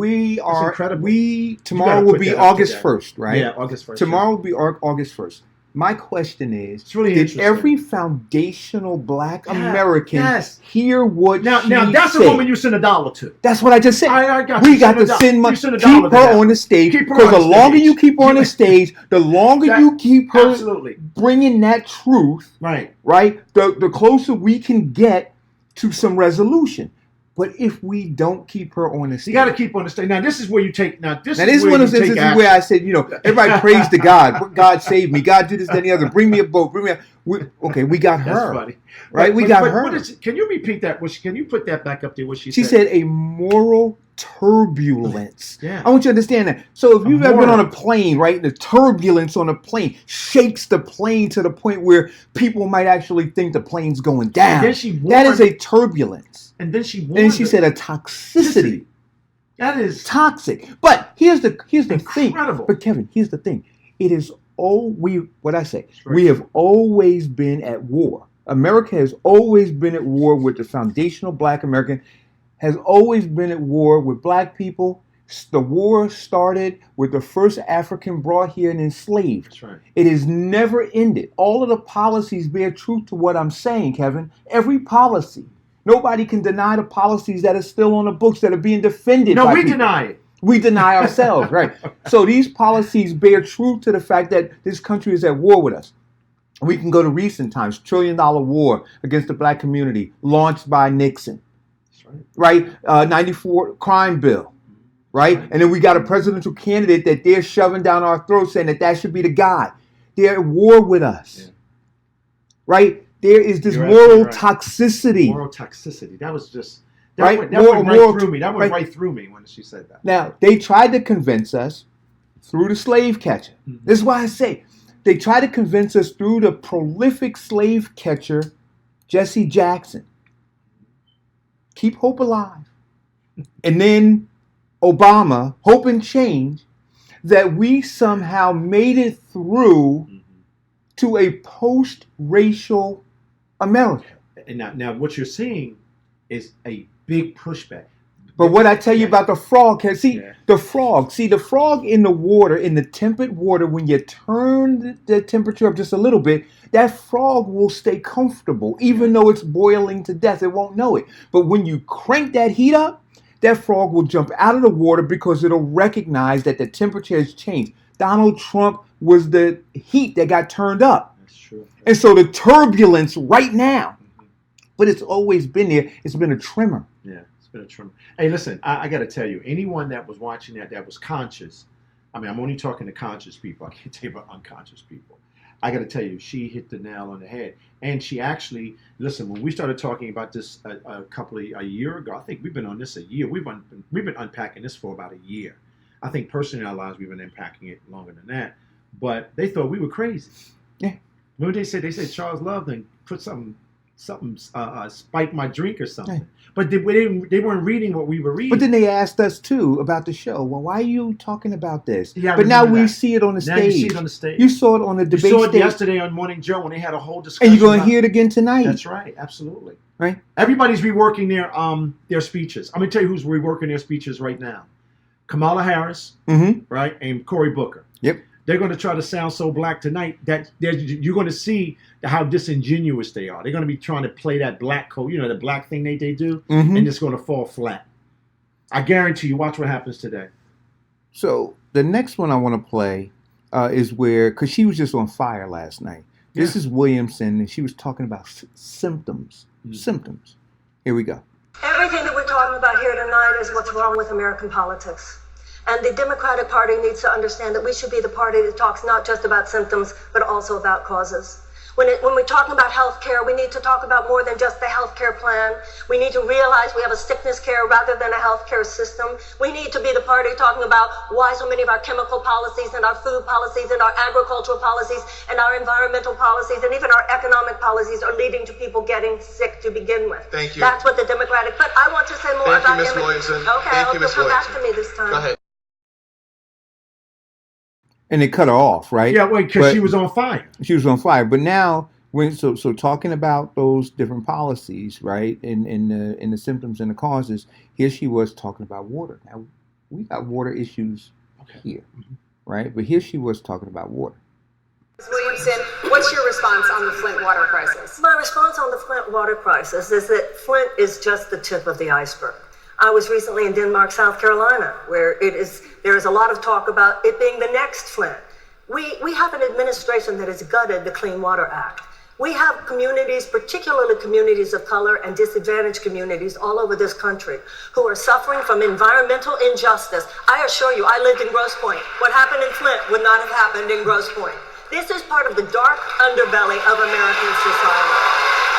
tomorrow will be August 1st, right? Yeah, August 1st. Tomorrow will be August 1st. My question is, it's really did every foundational Black American hear what now that's said? A woman you send $1 to. That's what I just said. I got we got to send money. Keep her on the stage. Because the longer you keep her on the stage, the longer you keep her bringing that truth, right? The closer we can get to some resolution. But if we don't keep her on the stage, you got to keep on the stage. Now this is where you take. This is one of those instances where I said, everybody praise to God. God saved me. God did this, that, and the other. Bring me a boat. We got her. That's funny. Right? We got her. Can you repeat that? Can you put that back up there? What she said? She said a moral turbulence. Yeah. I want you to understand that. So if you've ever been on a plane, right, the turbulence on a plane shakes the plane to the point where people might actually think the plane's going down. That is a turbulence. And then she said a toxicity. That is toxic. But here's the thing. But Kevin, here's the thing. It is we have always been at war. America has always been at war with the foundational Black American, has always been at war with Black people. The war started with the first African brought here and enslaved. That's right. It has never ended. All of the policies bear truth to what I'm saying, Kevin. Every policy. Nobody can deny the policies that are still on the books that are being defended. No, we deny it. We deny ourselves, right? So these policies bear truth to the fact that this country is at war with us. We can go to recent times, $1 trillion war against the Black community, launched by Nixon. That's right. 94 crime bill, right? And then we got a presidential candidate that they're shoving down our throats saying that should be the guy. They're at war with us, right? there is this You're moral absolutely right. toxicity. Moral toxicity. That was just that Right? went right through me. That went right through me when she said that. Now, they tried to convince us through the slave catcher. Mm-hmm. This is why I say they tried to convince us through the prolific slave catcher, Jesse Jackson. Keep hope alive. And then Obama, hope and change, that we somehow made it through to a post-racial America. And now what you're seeing is a big pushback. But what I tell you about the frog, the frog in the water, in the tempered water, when you turn the temperature up just a little bit, that frog will stay comfortable, even though it's boiling to death. It won't know it. But when you crank that heat up, that frog will jump out of the water because it'll recognize that the temperature has changed. Donald Trump was the heat that got turned up. That's true. And so the turbulence right now, but it's always been there. It's been a tremor. Yeah, it's been a tremor. Hey, listen, I got to tell you, anyone that was watching that was conscious, I mean, I'm only talking to conscious people. I can't tell you about unconscious people. I got to tell you, she hit the nail on the head. And she actually, listen, when we started talking about this a year ago, I think we've been on this a year. We've been unpacking this for about a year. I think personally in our lives, we've been unpacking it longer than that. But they thought we were crazy. Yeah. Remember they said Charles Love and put something spiked my drink or something. Yeah. But they weren't reading what we were reading. But then they asked us too about the show. Well, why are you talking about this? Yeah, but now we see it on the stage. You see it on the stage. You saw it on the debate You saw it stage yesterday on Morning Joe when they had a whole discussion. and you're going to hear it again tonight. That's right, absolutely. Right. Everybody's reworking their speeches. I'm going to tell you who's reworking their speeches right now. Kamala Harris, right, and Cory Booker. Yep. They're going to try to sound so black tonight that you're going to see how disingenuous they are. They're going to be trying to play that black code, the black thing they do, and it's going to fall flat. I guarantee you, watch what happens today. So the next one I want to play is where, because she was just on fire last night. Yeah. This is Williamson, and she was talking about symptoms. Symptoms. Here we go. Everything that we're talking about here tonight is what's wrong with American politics. And the Democratic Party needs to understand that we should be the party that talks not just about symptoms, but also about causes. When we're talking about health care, we need to talk about more than just the health care plan. We need to realize we have a sickness care rather than a health care system. We need to be the party talking about why so many of our chemical policies and our food policies and our agricultural policies and our environmental policies and even our economic policies are leading to people getting sick to begin with. Thank you. That's what the Democratic, but I want to say more Thank you, about Ms. Williamson. Okay, Thank I you, hope Ms. you'll come back Williamson. to me this time. Go ahead. And they cut her off, right? Yeah, because she was on fire. She was on fire. But now, so talking about those different policies, right, in the symptoms and the causes, here she was talking about water. Now, we got water issues here, right? But here she was talking about water. Ms. Williamson, what's your response on the Flint water crisis? My response on the Flint water crisis is that Flint is just the tip of the iceberg. I was recently in Denmark, South Carolina, where there is a lot of talk about it being the next Flint. We have an administration that has gutted the Clean Water Act. We have communities, particularly communities of color and disadvantaged communities all over this country who are suffering from environmental injustice. I assure you, I lived in Grosse Pointe. What happened in Flint would not have happened in Grosse Pointe. This is part of the dark underbelly of American society.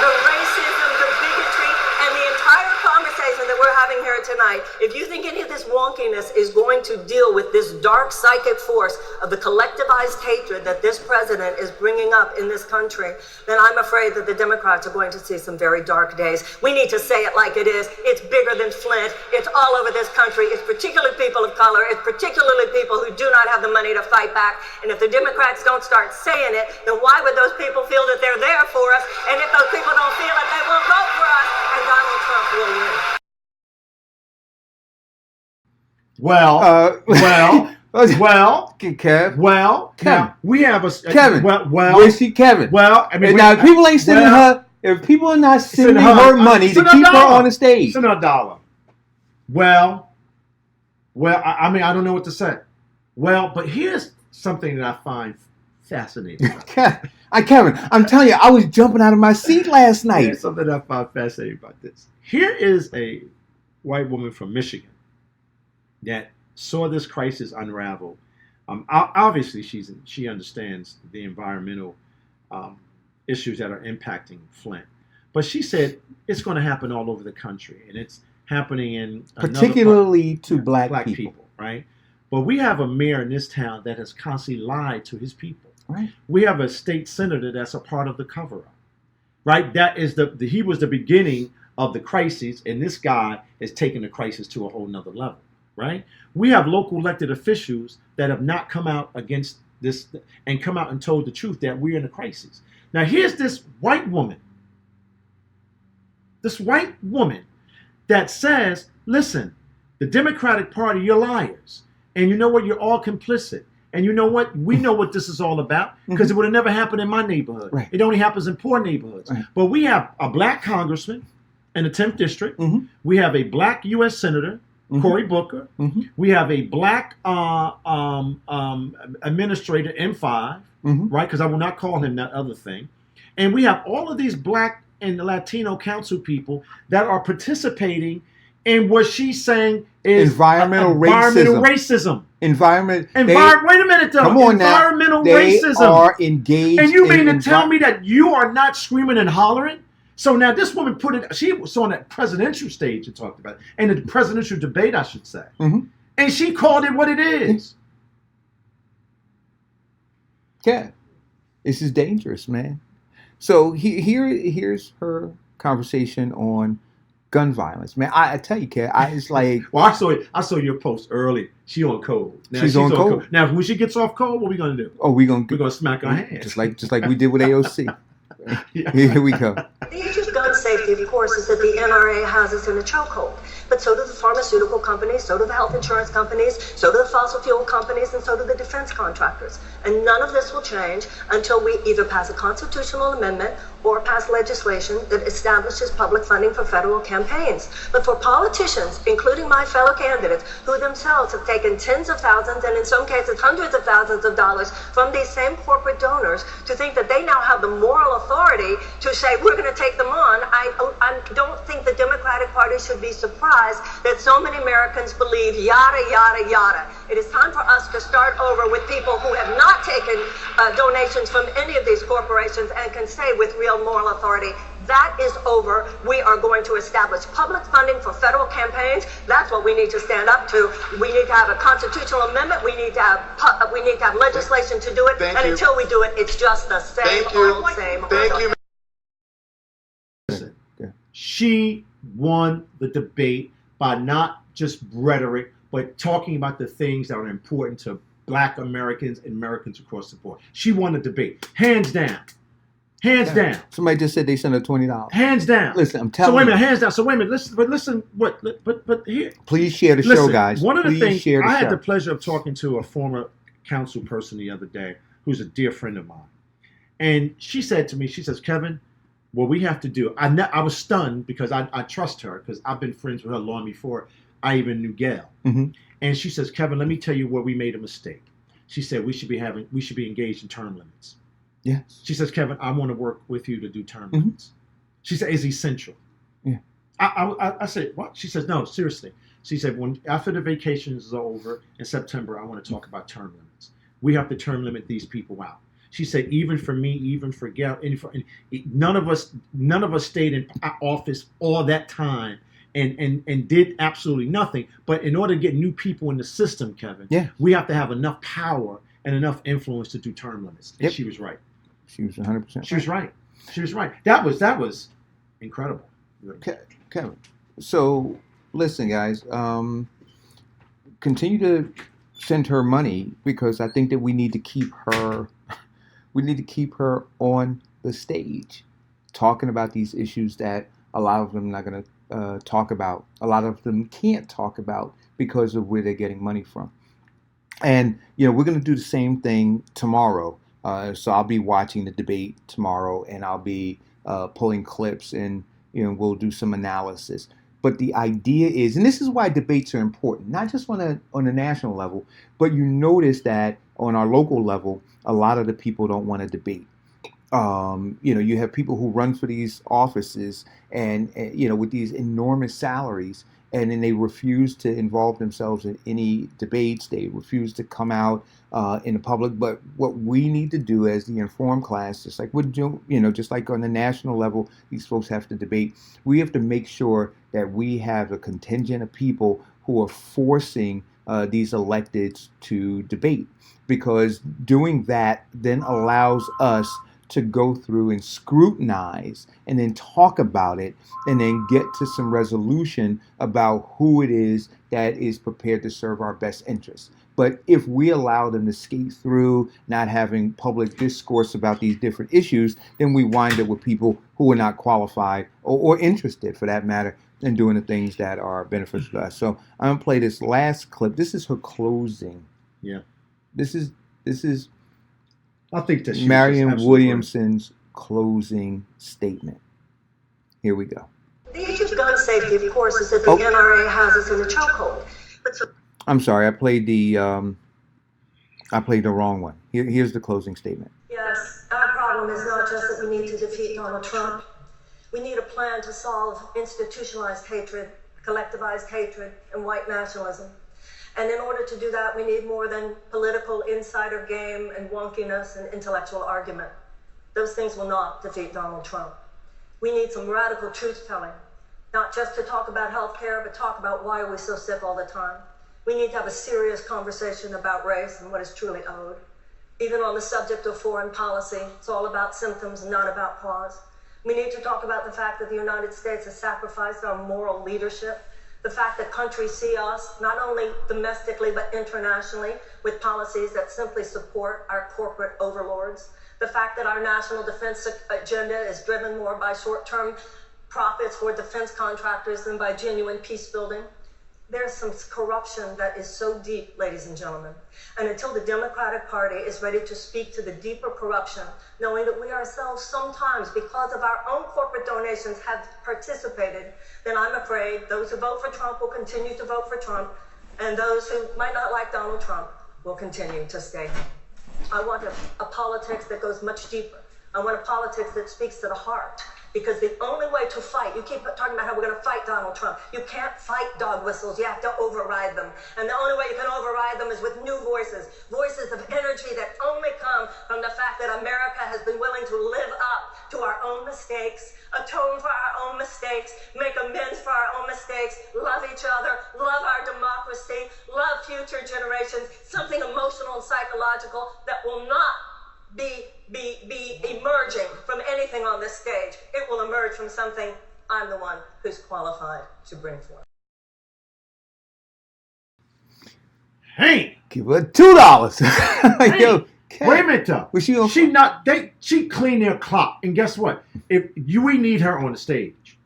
The racism, the bigotry, and the entire conversation that we're having here tonight, if you think any of this wonkiness is going to deal with this dark psychic force of the collectivized hatred that this president is bringing up in this country, then I'm afraid that the Democrats are going to see some very dark days. We need to say it like it is. It's bigger than Flint. It's all over this country. It's particularly people of color. It's particularly people who do not have the money to fight back. And if the Democrats don't start saying it, then why would those people feel that they're there for us? And if those people don't feel it, they won't vote for us, and Donald Trump will win. Well, Kev. Well, now we have a Kevin. Well, Where's she, Kevin? Well, I mean, and now people ain't sending her. If people are not sending her money to keep her on the stage, send her $1. Well, I mean, I don't know what to say. Well, but here's something that I find fascinating. Kevin, I'm telling you, I was jumping out of my seat last night. Here's something that I find fascinating about this. Here is a white woman from Michigan that saw this crisis unravel. Obviously, she understands the environmental issues that are impacting Flint. But she said it's going to happen all over the country, and it's happening in particularly to black people, right? But we have a mayor in this town that has constantly lied to his people. Right. We have a state senator that's a part of the cover-up, right? That is he was the beginning of the crisis, and this guy is taking the crisis to a whole nother level, right? We have local elected officials that have not come out against this and come out and told the truth that we're in a crisis. Now, here's this white woman that says, listen, the Democratic Party, you're liars. And you know what? You're all complicit. And you know what? We know what this is all about because it would have never happened in my neighborhood. Right. It only happens in poor neighborhoods. Right. But we have a black congressman in the 10th district. We have a black U.S. senator, Cory Booker. We have a black administrator, M5, right? Because I will not call him that other thing. And we have all of these black and Latino council people that are participating in what she's saying is environmental racism. Wait a minute, though. Come on environmental now. They racism. are engaged. And you mean to tell me that you are not screaming and hollering? So now this woman she was on that presidential stage and talked about it, and the presidential debate, I should say. And she called it what it is. Yeah. This is dangerous, man. So here's her conversation on gun violence, man. I tell you, Kat, it's like. Well, I saw your post early. She on code. Now, she's on code. Now, when she gets off code, what are we gonna do? Oh, we're gonna smack her hands, just like we did with AOC. Here we go. The issue of gun safety, of course, is that the NRA has us in a chokehold. But so do the pharmaceutical companies, so do the health insurance companies, so do the fossil fuel companies, and so do the defense contractors. And none of this will change until we either pass a constitutional amendment or pass legislation that establishes public funding for federal campaigns. But for politicians, including my fellow candidates, who themselves have taken tens of thousands and in some cases hundreds of thousands of dollars from these same corporate donors to think that they now have the moral authority to say, we're going to take them on, I don't think the Democratic Party should be surprised that so many Americans believe yada, yada, yada. It is time for us to start over with people who have not taken donations from any of these corporations and can say with real moral authority, that is over. We are going to establish public funding for federal campaigns. That's what we need to stand up to. We need to have a constitutional amendment. We need to have legislation to do it. Until we do it, it's just the same old, same old. Thank you. Listen, she won the debate by not just rhetoric, but talking about the things that are important to Black Americans and Americans across the board. She won the debate, hands down. Hands down. Somebody just said they sent her $20. Hands down. Listen, I'm telling you. So wait a minute, hands down. So wait a minute. Listen. But here. Please share the show, guys. One of the things I had show. the pleasure of talking to a former council person the other day, who's a dear friend of mine, and she said to me, she says, Kevin, what we have to do. I was stunned because I trust her because I've been friends with her long before I even knew Gail. And she says, Kevin, let me tell you where we made a mistake. She said we should be engaged in term limits. Yes. She says, Kevin, I want to work with you to do term limits. She said, it's essential. Yeah. I said, what? She says, no, seriously. She said, after the vacations are over in September, I want to talk about term limits. We have to term limit these people out. She said, even for me, even for Gail, none of us stayed in office all that time and did absolutely nothing. But in order to get new people in the system, Kevin, we have to have enough power and enough influence to do term limits. And she was right. She was 100%. She was right. She was right. That was incredible. Kevin, so listen, guys, continue to send her money because I think that we need to keep her. We need to keep her on the stage, talking about these issues that a lot of them are not going to talk about. A lot of them can't talk about because of where they're getting money from. And we're going to do the same thing tomorrow. So I'll be watching the debate tomorrow, and I'll be pulling clips, and we'll do some analysis. But the idea is, and this is why debates are important, not just on a national level, but you notice that on our local level, a lot of the people don't want to debate. You have people who run for these offices and with these enormous salaries, and then they refuse to involve themselves in any debates. They refuse to come out in the public. But what we need to do as the informed class, just like we're doing, just like on the national level, these folks have to debate. We have to make sure that we have a contingent of people who are forcing these electeds to debate, because doing that then allows us to go through and scrutinize and then talk about it and then get to some resolution about who it is that is prepared to serve our best interests. But if we allow them to skate through, not having public discourse about these different issues, then we wind up with people who are not qualified or interested, for that matter, in doing the things that are beneficial to us. So I'm gonna play this last clip. This is her closing. Yeah. This is I think that Marianne Williamson's closing statement. Here we go. The issue of gun safety, of course, is that the NRA has us in a chokehold. I'm sorry, I played the wrong one. Here's the closing statement. Yes, our problem is not just that we need to defeat Donald Trump. We need a plan to solve institutionalized hatred, collectivized hatred, and white nationalism. And in order to do that, we need more than political insider game and wonkiness and intellectual argument. Those things will not defeat Donald Trump. We need some radical truth-telling, not just to talk about healthcare, but talk about why we're so sick all the time. We need to have a serious conversation about race and what is truly owed. Even on the subject of foreign policy, it's all about symptoms and not about cause. We need to talk about the fact that the United States has sacrificed our moral leadership, the fact that countries see us, not only domestically but internationally, with policies that simply support our corporate overlords, the fact that our national defense agenda is driven more by short-term profits for defense contractors than by genuine peace building. There's some corruption that is so deep, ladies and gentlemen. And until the Democratic Party is ready to speak to the deeper corruption, knowing that we ourselves sometimes, because of our own corporate donations, have participated, then I'm afraid those who vote for Trump will continue to vote for Trump, and those who might not like Donald Trump will continue to stay home. I want a politics that goes much deeper. I want a politics that speaks to the heart. Because the only way to fight, you keep talking about how we're going to fight Donald Trump. You can't fight dog whistles. You have to override them. And the only way you can override them is with new voices. Voices of energy that only come from the fact that America has been willing to live up to our own mistakes, atone for our own mistakes, make amends for our own mistakes, love each other, love our democracy, love future generations, something emotional and psychological that will not be emerging from anything on this stage. It will emerge from something I'm the one who's qualified to bring forth. Hey, give her $2. Hey, Yo, wait a minute though. Was she cleaned their clock, and guess what? We need her on the stage.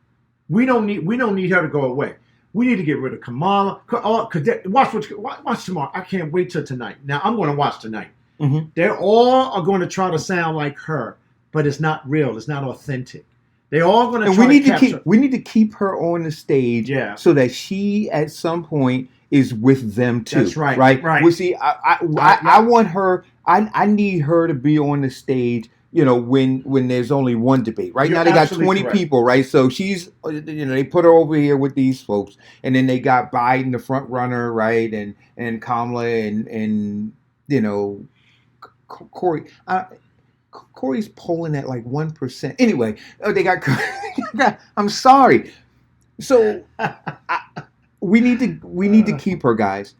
We don't need her to go away. We need to get rid of Kamala. Watch tomorrow. I can't wait till tonight. Now I'm going to watch tonight. Mm-hmm. They all are going to try to sound like her, but it's not real. It's not authentic. They're all going to try to capture. We need to keep her on the stage, so that she at some point is with them too. That's right. Right. Well, see, I want her. I need her to be on the stage. When there's only one debate. Right now they got 20 people, right? So she's, they put her over here with these folks, and then they got Biden, the front runner, right, and Kamala, and Corey. Corey's polling at like 1%. Anyway, they got. I'm sorry. So we need to keep her, guys.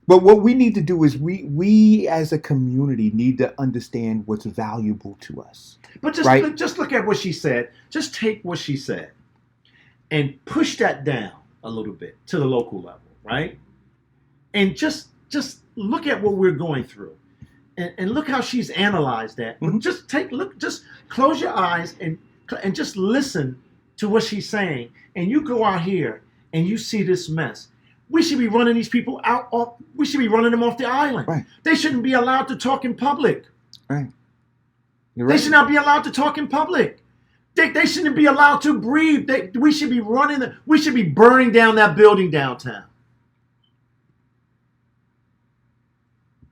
But what we need to do is we as a community need to understand what's valuable to us. But just look at what she said. Just take what she said and push that down a little bit to the local level, right? And just look at what we're going through. And look how she's analyzed that. Mm-hmm. Just close your eyes and just listen to what she's saying. And you go out here and you see this mess. We should be running these people out. We should be running them off the island. Right. They shouldn't be allowed to talk in public. Right. You're right. They should not be allowed to talk in public. They shouldn't be allowed to breathe. We should be we should be burning down that building downtown.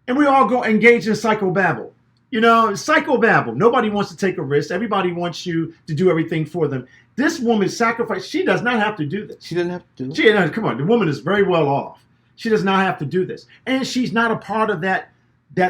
And we all go engage in psychobabble. Psychobabble. Nobody wants to take a risk. Everybody wants you to do everything for them. This woman sacrificed. She does not have to do this. She doesn't have to do it. Come on. The woman is very well off. She does not have to do this. And she's not a part of that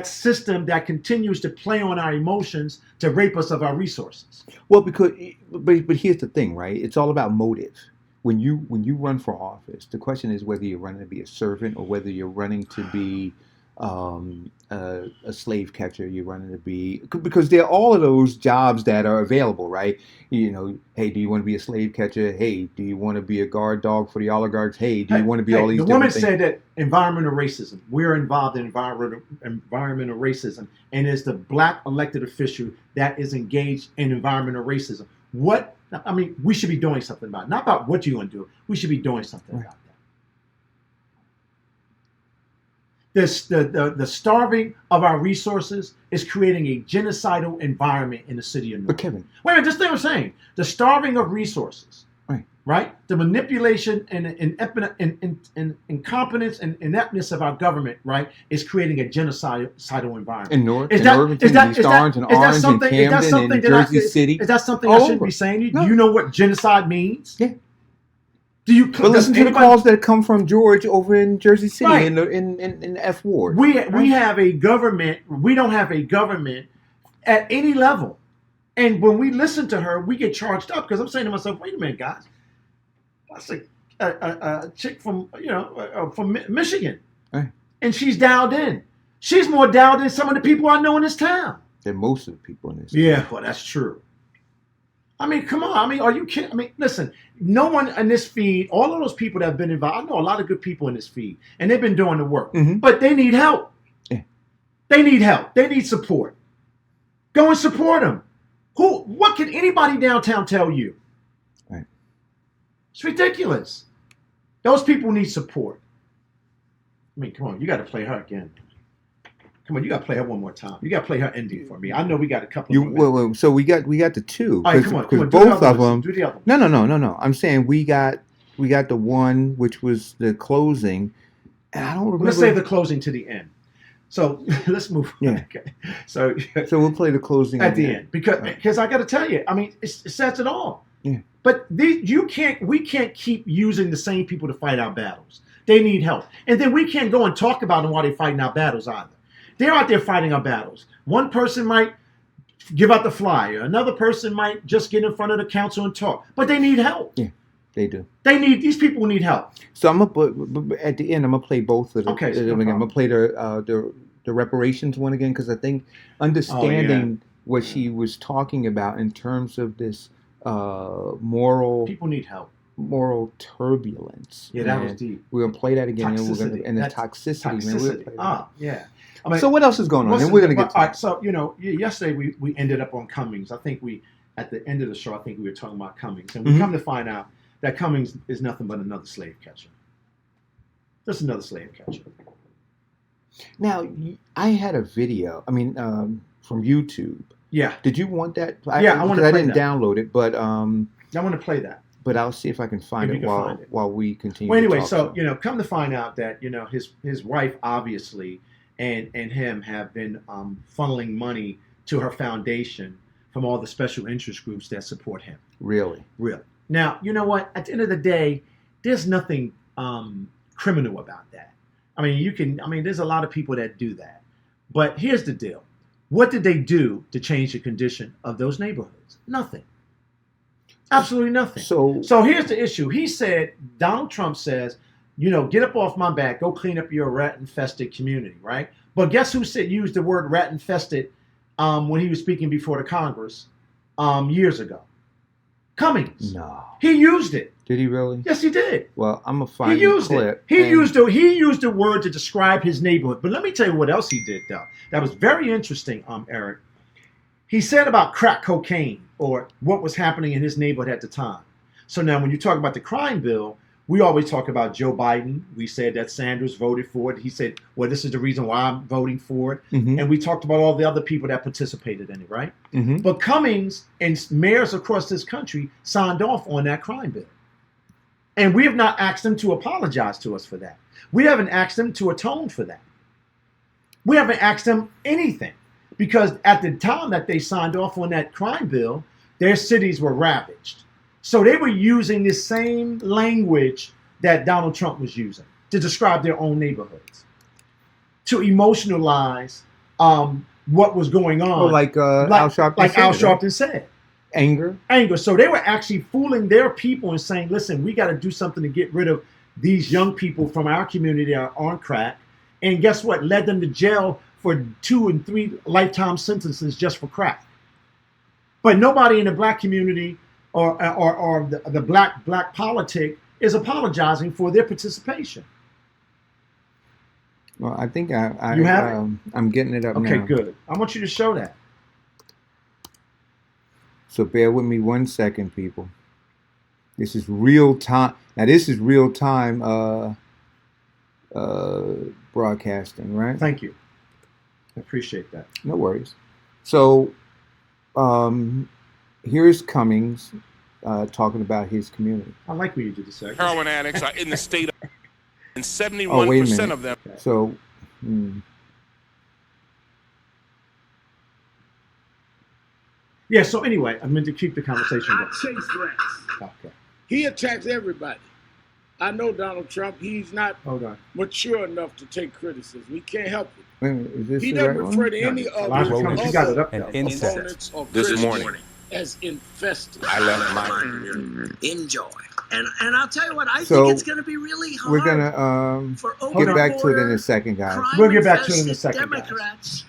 system that continues to play on our emotions to rape us of our resources. Well, but here's the thing, right? It's all about motive. When you run for office, the question is whether you're running to be a servant or whether you're running to be a slave catcher. You're running to be, because there are all of those jobs that are available, right? Hey, do you want to be a slave catcher? Hey, do you want to be a guard dog for the oligarchs? Hey, do you want to be all these? The woman said that environmental racism. We're involved in environmental racism, and it's the black elected official that is engaged in environmental racism. We should be doing something about it. Not about what you're going to do. We should be doing something about that. The starving of our resources is creating a genocidal environment in the city of New York. But Kevin, wait a minute, just think what I'm saying. The starving of resources, right? The manipulation and incompetence and ineptness of our government, right, is creating a genocidal environment. In Irvington, in East Orange, in Orange, in Camden, in Jersey City. Is that something I shouldn't be saying to you? No. Do you know what genocide means? Yeah. But listen to the calls that come from George over in Jersey City in the F Ward. We have a government. We don't have a government at any level, and when we listen to her, we get charged up because I'm saying to myself, "Wait a minute, guys, that's a chick from from Michigan, and she's dialed in. She's more dialed in some of the people I know in this town than most of the people in this. Yeah, well, that's true. I mean, come on. I mean, are you kidding? I mean, listen, no one in this feed, all of those people that have been involved, I know a lot of good people in this feed, and they've been doing the work, but they need help. Yeah. They need help. They need support. Go and support them. What can anybody downtown tell you? Right. It's ridiculous. Those people need support. I mean, come on, you got to play her again. Come on, you got to play her one more time. You got to play her ending for me. I know we got a couple. So we got the two. All right, come on, both of them. Do the other one. No. I'm saying we got the one which was the closing, and I don't remember. Let's save the closing to the end. So let's move. Yeah. Okay. So we'll play the closing at the end because I got to tell you, I mean, it says it all. Yeah. But we can't keep using the same people to fight our battles. They need help, and then we can't go and talk about them while they're fighting our battles either. They're out there fighting our battles. One person might give out the flyer. Another person might just get in front of the council and talk. But they need help. Yeah, they do. These people need help. So I'm gonna at the end. I'm gonna play both of them. Okay. I'm gonna play the reparations one again because I think understanding what she was talking about in terms of this moral. People need help. Moral turbulence. Yeah, that was deep. We're gonna play that again, Toxicity. and the toxicity. Man, we'll play that. Yeah. I mean, so what else is going on? And we're gonna get to all right. So yesterday we ended up on Cummings. I think at the end of the show, I think we were talking about Cummings, and we come to find out that Cummings is nothing but another slave catcher. Just another slave catcher. Now, I had a video. I mean, from YouTube. Yeah. Did you want that? I want to. I didn't download it, but I want to play that. But I'll see if I can find it while we continue. Well, anyway, so come to find out that his wife obviously and him have been funneling money to her foundation from all the special interest groups that support him. Really. Now, you know what? At the end of the day, there's nothing criminal about that. I mean, there's a lot of people that do that. But here's the deal. What did they do to change the condition of those neighborhoods? Nothing. Absolutely nothing. So here's the issue. Donald Trump says, get up off my back, go clean up your rat-infested community, right? But guess who used the word rat-infested when he was speaking before the Congress years ago? Cummings. No. He used it. Did he really? Yes, he did. Well, I'm going to find the clip. He used the word to describe his neighborhood. But let me tell you what else he did, though. That was very interesting, Eric. He said about crack cocaine or what was happening in his neighborhood at the time. So now when you talk about the crime bill, we always talk about Joe Biden. We said that Sanders voted for it. He said, well, this is the reason why I'm voting for it. Mm-hmm. And we talked about all the other people that participated in it, right? Mm-hmm. But Cummings and mayors across this country signed off on that crime bill. And we have not asked them to apologize to us for that. We haven't asked them to atone for that. We haven't asked them anything. because at the time that they signed off on that crime bill, their cities were ravaged. So they were using the same language that Donald Trump was using to describe their own neighborhoods, to emotionalize what was going on. Well, like Al Sharpton said. Anger. So they were actually fooling their people and saying, listen, we got to do something to get rid of these young people from our community that are on crack. And guess what? Led them to jail for 2 and 3 lifetime sentences just for crack. But nobody in the black community or the black politic is apologizing for their participation. Well, I think you have it? I'm getting it up now. Okay, good. I want you to show that. So bear with me 1 second, people. This is real time. Now, this is real time broadcasting, right? Thank you. I appreciate that. No worries. So here's Cummings talking about his community. I like what you did a second. Heroin addicts are in the state of, and 71% of them. So, yeah, so anyway, I meant to keep the conversation going. I chase rats. Okay. He attacks everybody. I know Donald Trump, he's not mature enough to take criticism. He can't help it. Wait a minute, is this He the doesn't right refer one? to any of his other opponents or This critics morning, as infested. I left my community. Enjoy. And I'll tell you what, I So, think it's going to be really hard. We're gonna for get back to it in a second, guys. We'll get back to it in a second, guys. Democrats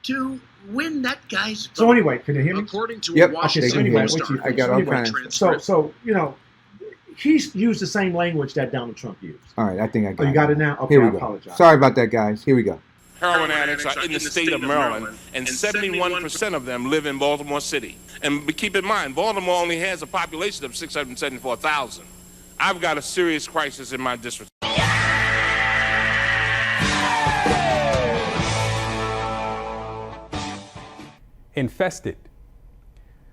to win that guy's vote. So anyway, can you hear me? According to Yep. a Washington Okay, so anyway, Post I got all kinds of So you know, he's used the same language that Donald Trump used. All right, I think I got it. You got it now? Okay, Here we I go. apologize. Sorry about that, guys. Here we go. Heroin addicts are in the state of Maryland, and 71% of them live in Baltimore City. And keep in mind, Baltimore only has a population of 674,000. I've got a serious crisis in my district. Infested.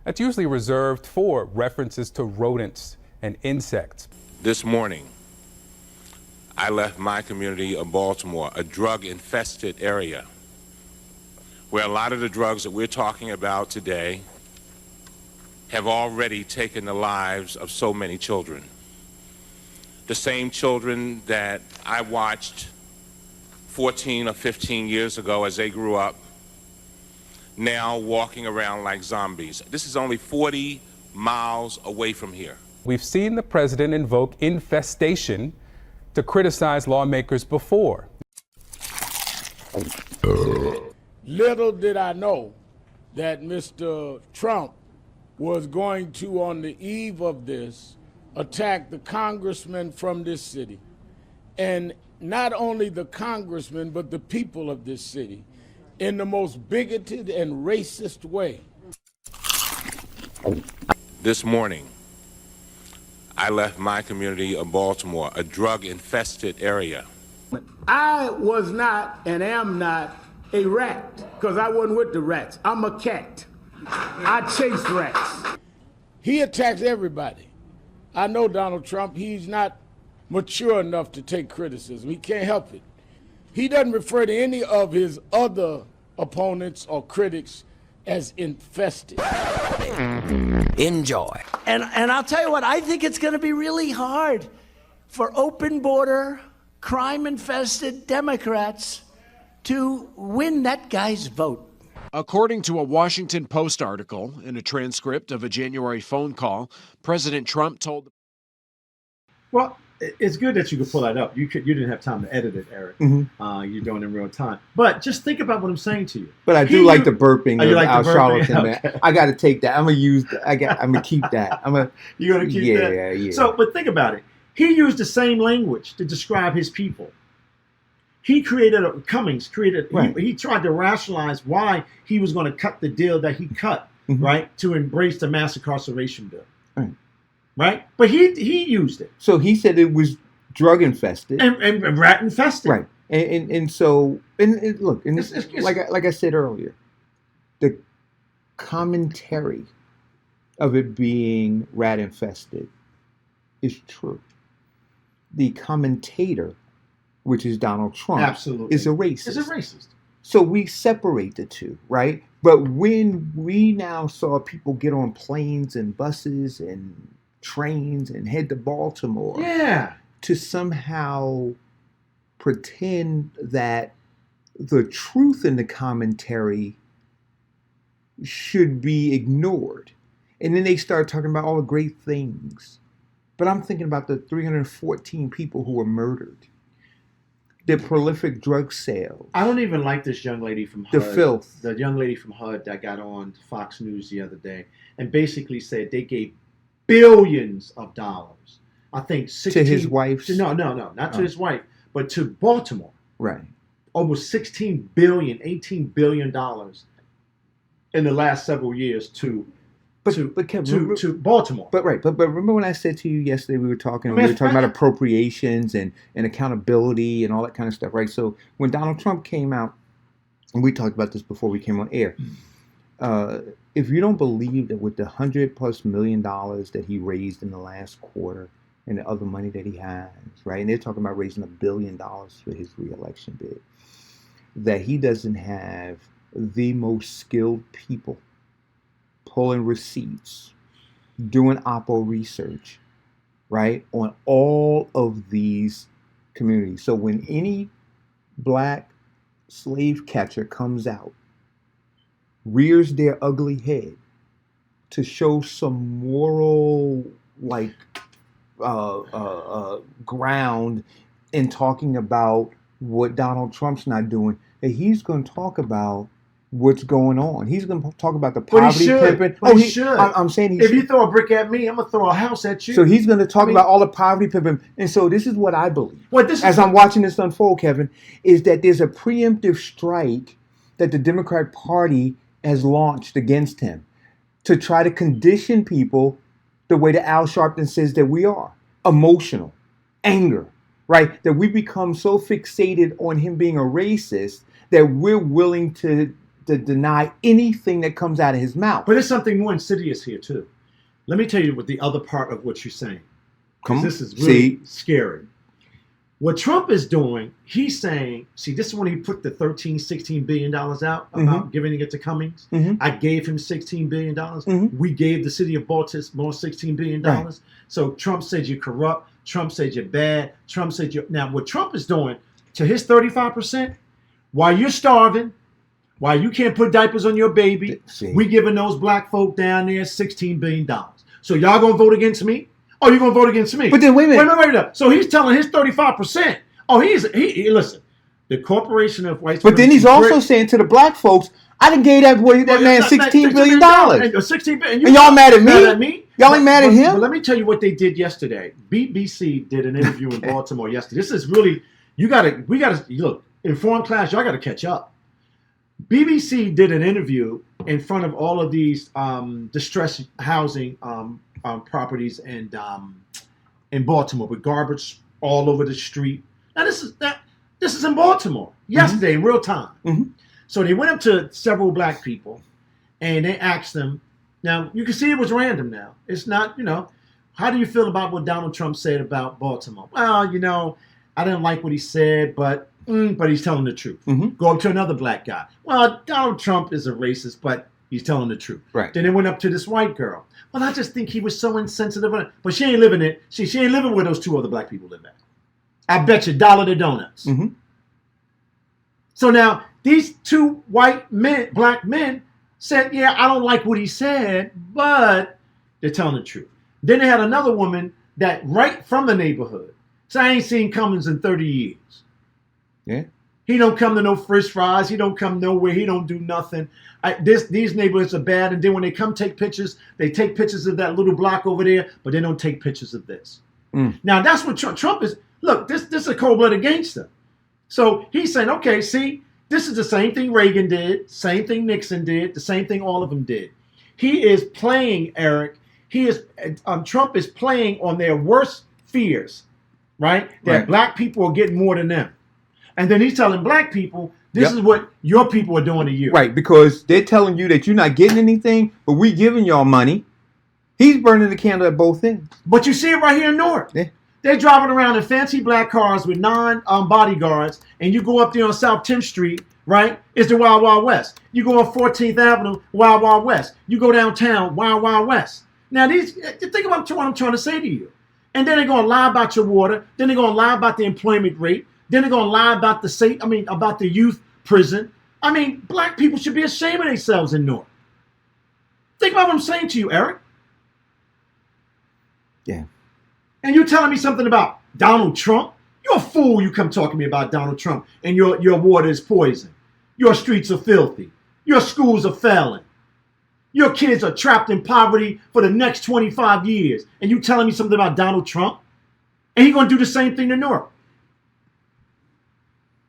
That's usually reserved for references to rodents and insects. This morning, I left my community of Baltimore, a drug-infested area, where a lot of the drugs that we're talking about today have already taken the lives of so many children. The same children that I watched 14 or 15 years ago as they grew up, now walking around like zombies. This is only 40 miles away from here. We've seen the president invoke infestation to criticize lawmakers before. Little did I know that Mr. Trump was going to, on the eve of this, attack the congressman from this city. And not only the congressman, but the people of this city in the most bigoted and racist way. This morning, I left my community of Baltimore, a drug-infested area. I was not and am not a rat, because I wasn't with the rats. I'm a cat. I chase rats. He attacks everybody. I know Donald Trump, he's not mature enough to take criticism. He can't help it. He doesn't refer to any of his other opponents or critics as infested. Enjoy. And I'll tell you what, I think it's going to be really hard for open border, crime-infested Democrats to win that guy's vote. According to a Washington Post article in a transcript of a January phone call, President Trump told... Well, it's good that you could pull that up. You didn't have time to edit it, Eric. You're doing it in real time. But just think about what I'm saying to you. But I do like the burping of like Al the burping? Sharpton, man. Okay. I got to take that. I'm gonna keep that. You're gonna keep that. Yeah. So, but think about it. He used the same language to describe his people. Cummings created. Right. He tried to rationalize why he was going to cut the deal that he cut, right, to embrace the mass incarceration bill. Right, but he used it. So he said it was drug infested and rat infested. Right, and so look, and it's like I said earlier, the commentary of it being rat infested is true. The commentator, which is Donald Trump, absolutely is a racist. Is a racist. So we separate the two, right? But when we now saw people get on planes and buses and trains and head to Baltimore, Yeah. to somehow pretend that the truth in the commentary should be ignored. And then they start talking about all the great things. But I'm thinking about the 314 people who were murdered, the prolific drug sales. I don't even like this young lady from The HUD. filth. The young lady from HUD that got on Fox News the other day and basically said they gave billions of dollars. I think 16 To his wife's? No, not to his wife, but to Baltimore. Right. Almost 16 billion, 18 billion dollars in the last several years to Kevin, to Baltimore. But remember when I said to you yesterday we were talking about appropriations and accountability and all that kind of stuff, right? So when Donald Trump came out, and we talked about this before we came on air, if you don't believe that with the $100+ million that he raised in the last quarter and the other money that he has, right, and they're talking about raising $1 billion for his reelection bid, that he doesn't have the most skilled people pulling receipts, doing Oppo research, right, on all of these communities. So when any black slave catcher comes out, rears their ugly head to show some moral, ground in talking about what Donald Trump's not doing, that he's going to talk about what's going on. He's going to talk about the poverty pimping. He should. I'm saying if you throw a brick at me, I'm going to throw a house at you. So he's going to talk about all the poverty pimping. And so this is what I believe. As I'm watching this unfold, Kevin, is that there's a preemptive strike that the Democrat Party has launched against him to try to condition people the way that Al Sharpton says that we are. Emotional, anger, right? That we become so fixated on him being a racist that we're willing to deny anything that comes out of his mouth. But there's something more insidious here, too. Let me tell you what the other part of what you're saying. Because this is really scary. What Trump is doing, he's saying, see, this is when he put the $16 billion out about giving it to Cummings. I gave him $16 billion. We gave the city of Baltimore $16 billion. Right. So Trump said you're corrupt. Trump said you're bad. Trump said you're... Now, what Trump is doing to his 35%, while you're starving, while you can't put diapers on your baby, we giving those black folk down there $16 billion. So y'all gonna vote against me? Oh, you're gonna vote against me? But then wait a minute. Wait a minute. So he's telling his 35%. Oh, he listen. The corporation of white. But then he's also saying to the black folks, I done gave that man $16 billion. $16 billion. And y'all mad at me? Y'all ain't mad at him? But let me tell you what they did yesterday. BBC did an interview in Baltimore yesterday. This is really, we gotta look, informed class, y'all gotta catch up. BBC did an interview in front of all of these distressed housing properties and in Baltimore with garbage all over the street. Now this is in Baltimore yesterday in real time. So they went up to several black people and they asked them. Now you can see it was random. Now it's not. How do you feel about what Donald Trump said about Baltimore? Well, I didn't like what he said, but he's telling the truth. Go up to another black guy. Well, Donald Trump is a racist, but he's telling the truth. Right. Then they went up to this white girl. Well, I just think he was so insensitive. But she ain't living it. She ain't living where those two other black people live at. I bet you $1 to donuts. So now these two black men said, yeah, I don't like what he said, but they're telling the truth. Then they had another woman that right from the neighborhood. So I ain't seen Cummings in 30 years. Yeah. He don't come to no Frisch fries. He don't come nowhere. He don't do nothing. These neighborhoods are bad. And then when they come take pictures, they take pictures of that little block over there, but they don't take pictures of this. Now, that's what Trump is. Look, this is a cold-blooded gangster. So he's saying, okay, see, this is the same thing Reagan did, same thing Nixon did, the same thing all of them did. He is playing, Eric. Trump is playing on their worst fears, right? That black people are getting more than them. And then he's telling black people, this is what your people are doing to you. Right, because they're telling you that you're not getting anything, but we giving y'all money. He's burning the candle at both ends. But you see it right here in Newark. Yeah. They're driving around in fancy black cars with non-bodyguards, and you go up there on South 10th Street right? It's the Wild Wild West. You go on 14th Avenue, Wild Wild West. You go downtown, Wild Wild West. Now, think about what I'm trying to say to you. And then they're going to lie about your water. Then they're going to lie about the employment rate. Then they're going to lie about about the youth prison. I mean, black people should be ashamed of themselves in Newark. Think about what I'm saying to you, Eric. Yeah. And you're telling me something about Donald Trump? You're a fool. You come talking to me about Donald Trump and your water is poison. Your streets are filthy. Your schools are failing. Your kids are trapped in poverty for the next 25 years. And you telling me something about Donald Trump? And he's going to do the same thing to Newark.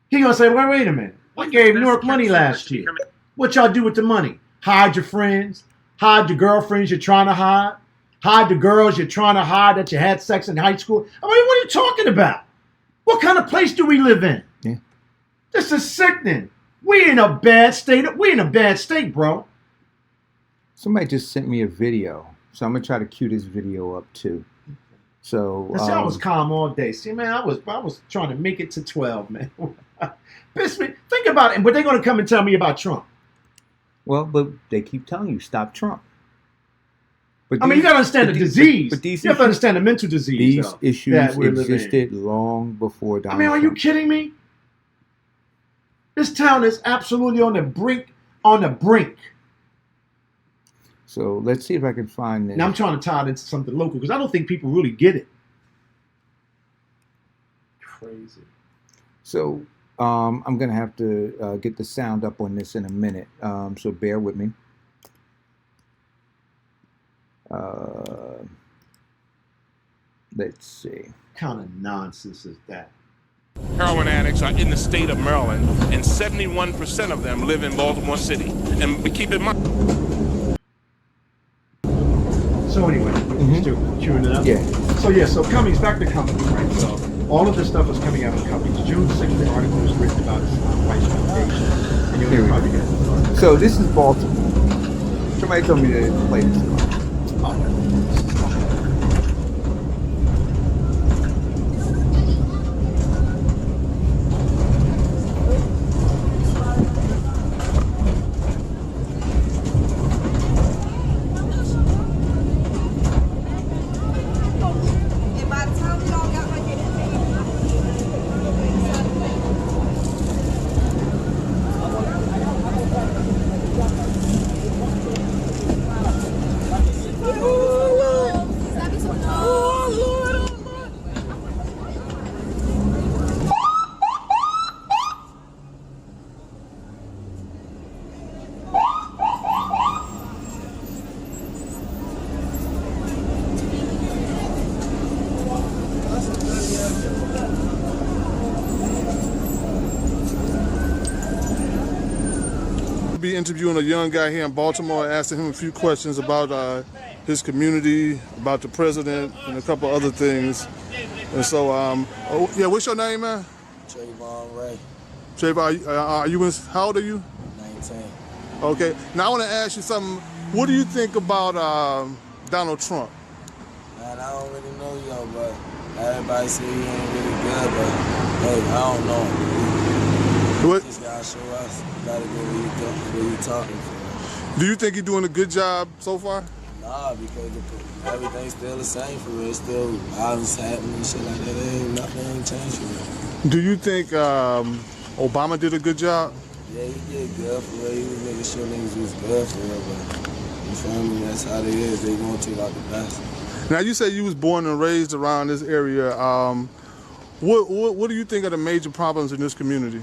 He's going to say, well, wait a minute. I gave Newark money last year. What y'all do with the money? Hide your friends. Hide your girlfriends you're trying to hide. Hide the girls you're trying to hide that you had sex in high school. I mean, what are you talking about? What kind of place do we live in? Yeah. This is sickening. We in a bad state. We in a bad state, bro. Somebody just sent me a video, so I'm gonna try to cue this video up too. So See, I was calm all day. See, man, I was trying to make it to 12, man. Piss me. Think about it. But they're gonna come and tell me about Trump. Well, but they keep telling you stop Trump. But I mean, you gotta understand the disease. But these you have to understand the mental disease. These issues existed long before Donald Trump. I mean, are you Trump. kidding me? This town is absolutely on the brink. On the brink. So let's see if I can find this. Now I'm trying to tie it into something local because I don't think people really get it. Crazy. So I'm gonna have to get the sound up on this in a minute. So bear with me. Let's see. What kind of nonsense is that? Heroin addicts are in the state of Maryland, and 71% of them live in Baltimore City. And keep in mind. So anyway, still queuing it up. Yeah. So Cummings, back to Cummings, right? So all of this stuff is coming out of Cummings. June 6th, the article was written about his wife's foundation, and you'll probably get it. So this is Baltimore. Somebody told me to play this car. Be interviewing a young guy here in Baltimore, asking him a few questions about his community, about the president, and a couple other things. And so, yeah, what's your name, man? Trayvon Ray. Trayvon, are you how old are you? 19. Okay. Now I want to ask you something. What do you think about Donald Trump? Man, I don't really know yo, but everybody say he ain't really good, but hey, I don't know. What? Just gotta show us. Gotta get what you talking for. Do you think he's doing a good job so far? Nah, because everything's still the same for real. It's still violence happening and shit like that. Nothing ain't changed for real. Do you think Obama did a good job? Yeah, he did good for real. He was making sure niggas was good for real, but you feel me? That's how they is. They gonna take out the best. Now you said you was born and raised around this area. What do you think are the major problems in this community?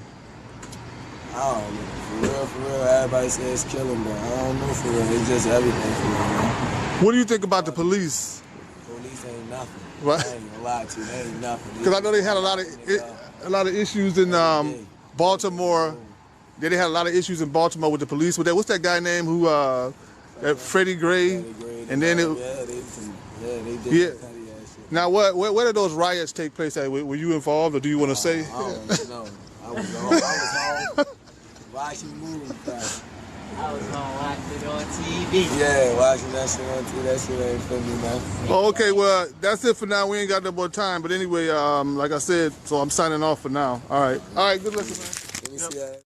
I don't know. For real, everybody says killing, but I don't know for real. It's just everything for real, man. What do you think about the police? Police ain't nothing. Right. I ain't gonna lie to you. They ain't nothing. Because I know they had a lot of issues in Baltimore. Yeah, they had a lot of issues in Baltimore with the police. With that, what's that guy name who that Freddie Gray? And then they did. Yeah. Now, where did those riots take place at? Were you involved, or do you want to say? I don't know. I was home. Watching movies, I was gonna watch it on TV. Yeah, watching that shit on TV. That shit ain't for me, man. Oh, okay, well, that's it for now. We ain't got no more time. But anyway, like I said, so I'm signing off for now. All right, good looking, man. Let me see that.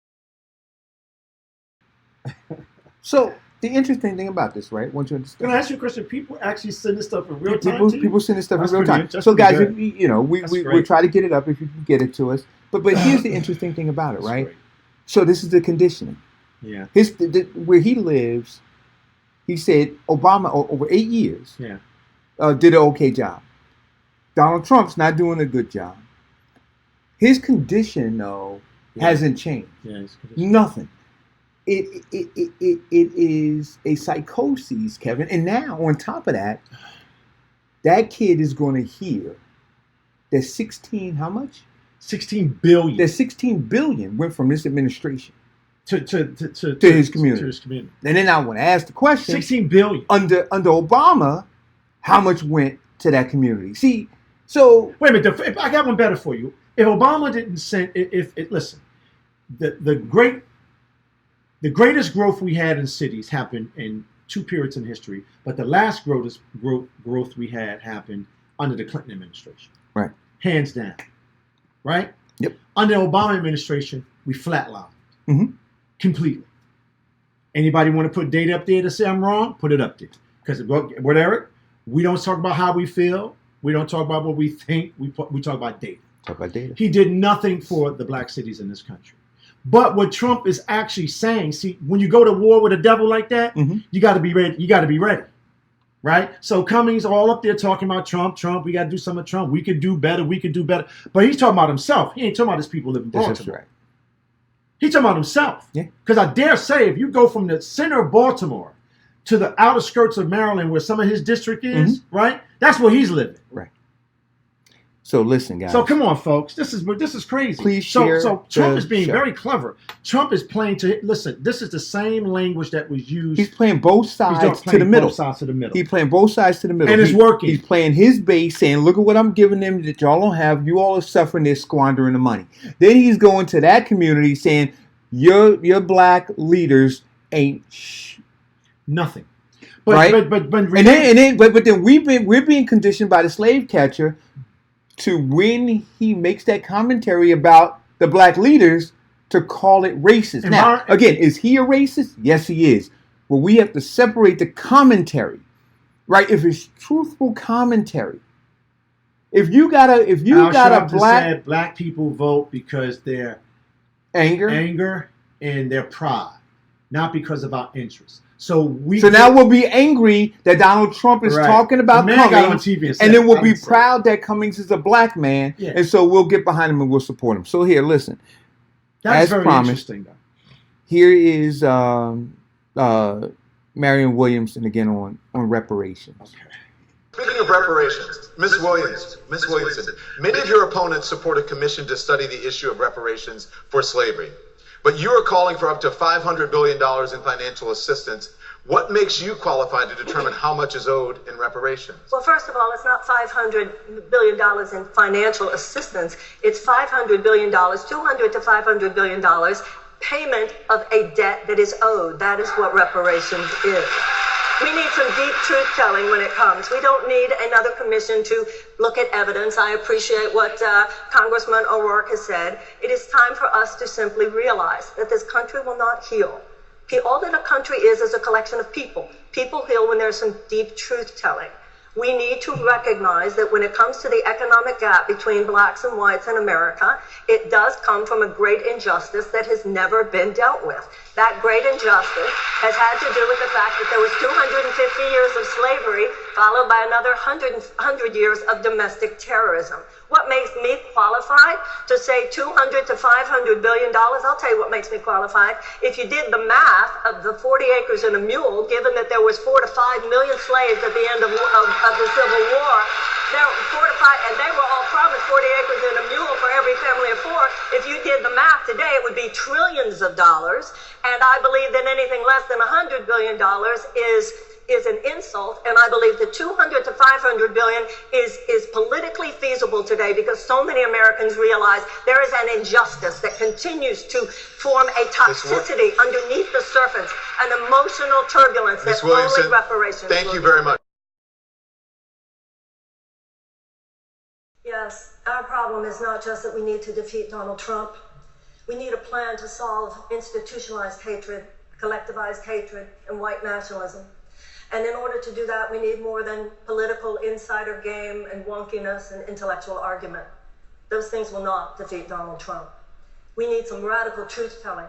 So the interesting thing about this, right? Once you understand, Can I ask you a question? People actually send this stuff in real time. people send this stuff That's in real pretty time. So guys, good. we try to get it up if you can get it to us. But here's the interesting thing about it, right? So this is the conditioning. Yeah. Where he lives, he said Obama over 8 years Yeah. Did an okay job. Donald Trump's not doing a good job. His condition, though, hasn't changed. Yeah, Nothing. It is a psychosis, Kevin. And now, on top of that, that kid is going to hear that 16, how much? 16 billion. That 16 billion went from this administration to his community. To his community. And then I want to ask the question: 16 billion under Obama, how much went to that community? See, so wait a minute. I got one better for you. If Obama didn't send, listen, the greatest growth we had in cities happened in two periods in history, but the last growth we had happened under the Clinton administration. Right. Hands down. Right? Yep. Under the Obama administration, we flatlined. Mm-hmm. Completely. Anybody want to put data up there to say I'm wrong? Put it up there. Because what, Eric? We don't talk about how we feel. We don't talk about what we think. We talk about data. Talk about data. He did nothing for the black cities in this country. But what Trump is actually saying, see, when you go to war with a devil like that, you got to be ready. You got to be ready. Right? So Cummings all up there talking about Trump, we got to do something with Trump. We could do better. But he's talking about himself. He ain't talking about his people living in Baltimore. That's right. He's talking about himself. Yeah. Because I dare say, if you go from the center of Baltimore to the outer skirts of Maryland, where some of his district is, right? That's where he's living. Right. So listen, guys. So come on, folks. This is crazy. Please share. So Trump the is being show. very clever. Trump is playing to listen. This is the same language that was used. He's playing both sides to the middle. Both sides to the middle. He's playing both sides to the middle. And it's working. He's playing his base, saying, "Look at what I'm giving them that y'all don't have. You all are suffering. They're squandering the money." Then he's going to that community saying, "Your black leaders ain't nothing." But then we're being conditioned by the slave catcher to, when he makes that commentary about the black leaders, to call it racist. Now, again, is he a racist? Yes, he is. But we have to separate the commentary, right? If it's truthful commentary, if you got a black people vote because they're anger and their pride, not because of our interests. So now we'll be angry that Donald Trump is talking about Cummings, and then we'll be proud that Cummings is a black man, and so we'll get behind him and we'll support him. So here, listen. That's as very promised, interesting, though. Here is Marion Williamson again on reparations. Okay. Speaking of reparations, Ms. Williamson, many of your opponents support a commission to study the issue of reparations for slavery. But you are calling for up to $500 billion in financial assistance. What makes you qualified to determine how much is owed in reparations? Well, first of all, it's not $500 billion in financial assistance. It's $500 billion, $200 to $500 billion, payment of a debt that is owed. That is what reparations is. We need some deep truth-telling when it comes. We don't need another commission to look at evidence. I appreciate what Congressman O'Rourke has said. It is time for us to simply realize that this country will not heal. All that a country is a collection of people. People heal when there's some deep truth-telling. We need to recognize that when it comes to the economic gap between blacks and whites in America, it does come from a great injustice that has never been dealt with. That great injustice has had to do with the fact that there was 250 years of slavery followed by another 100 years of domestic terrorism. What makes me qualified to say $200 to $500 billion? I'll tell you what makes me qualified. If you did the math of the 40 acres and a mule, given that there was 4 to 5 million slaves at the end of the Civil War, there were 4 to 5, and they were all promised 40 acres and a mule for every family of 4. If you did the math today, it would be trillions of dollars. And I believe that anything less than $100 billion is an insult, and I believe that $200 to $500 billion is politically feasible today because so many Americans realize there is an injustice that continues to form a toxicity underneath the surface, an emotional turbulence that only reparations. Thank you very much. Yes, our problem is not just that we need to defeat Donald Trump. We need a plan to solve institutionalized hatred collectivized hatred, and white nationalism. And in order to do that, we need more than political insider game and wonkiness and intellectual argument. Those things will not defeat Donald Trump. We need some radical truth-telling,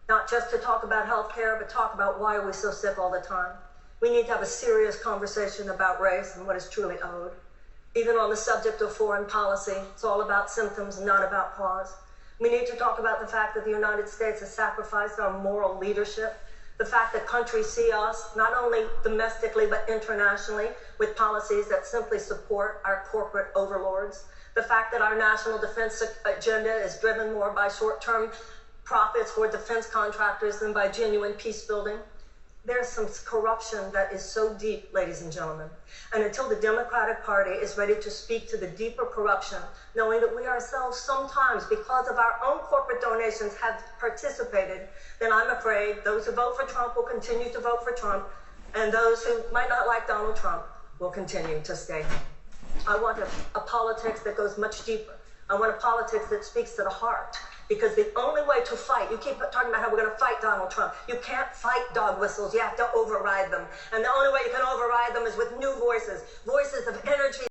not just to talk about health care, but talk about why we're so sick all the time. We need to have a serious conversation about race and what is truly owed. Even on the subject of foreign policy, it's all about symptoms and not about cause. We need to talk about the fact that the United States has sacrificed our moral leadership, the fact that countries see us, not only domestically, but internationally, with policies that simply support our corporate overlords, the fact that our national defense agenda is driven more by short-term profits for defense contractors than by genuine peace building. There's some corruption that is so deep, ladies and gentlemen. And until the Democratic Party is ready to speak to the deeper corruption, knowing that we ourselves sometimes, because of our own corporate donations, have participated, then I'm afraid those who vote for Trump will continue to vote for Trump, and those who might not like Donald Trump will continue to stay. I want a politics that goes much deeper. I want a politics that speaks to the heart. Because the only way to fight, you keep talking about how we're going to fight Donald Trump. You can't fight dog whistles. You have to override them. And the only way you can override them is with new voices, voices of energy.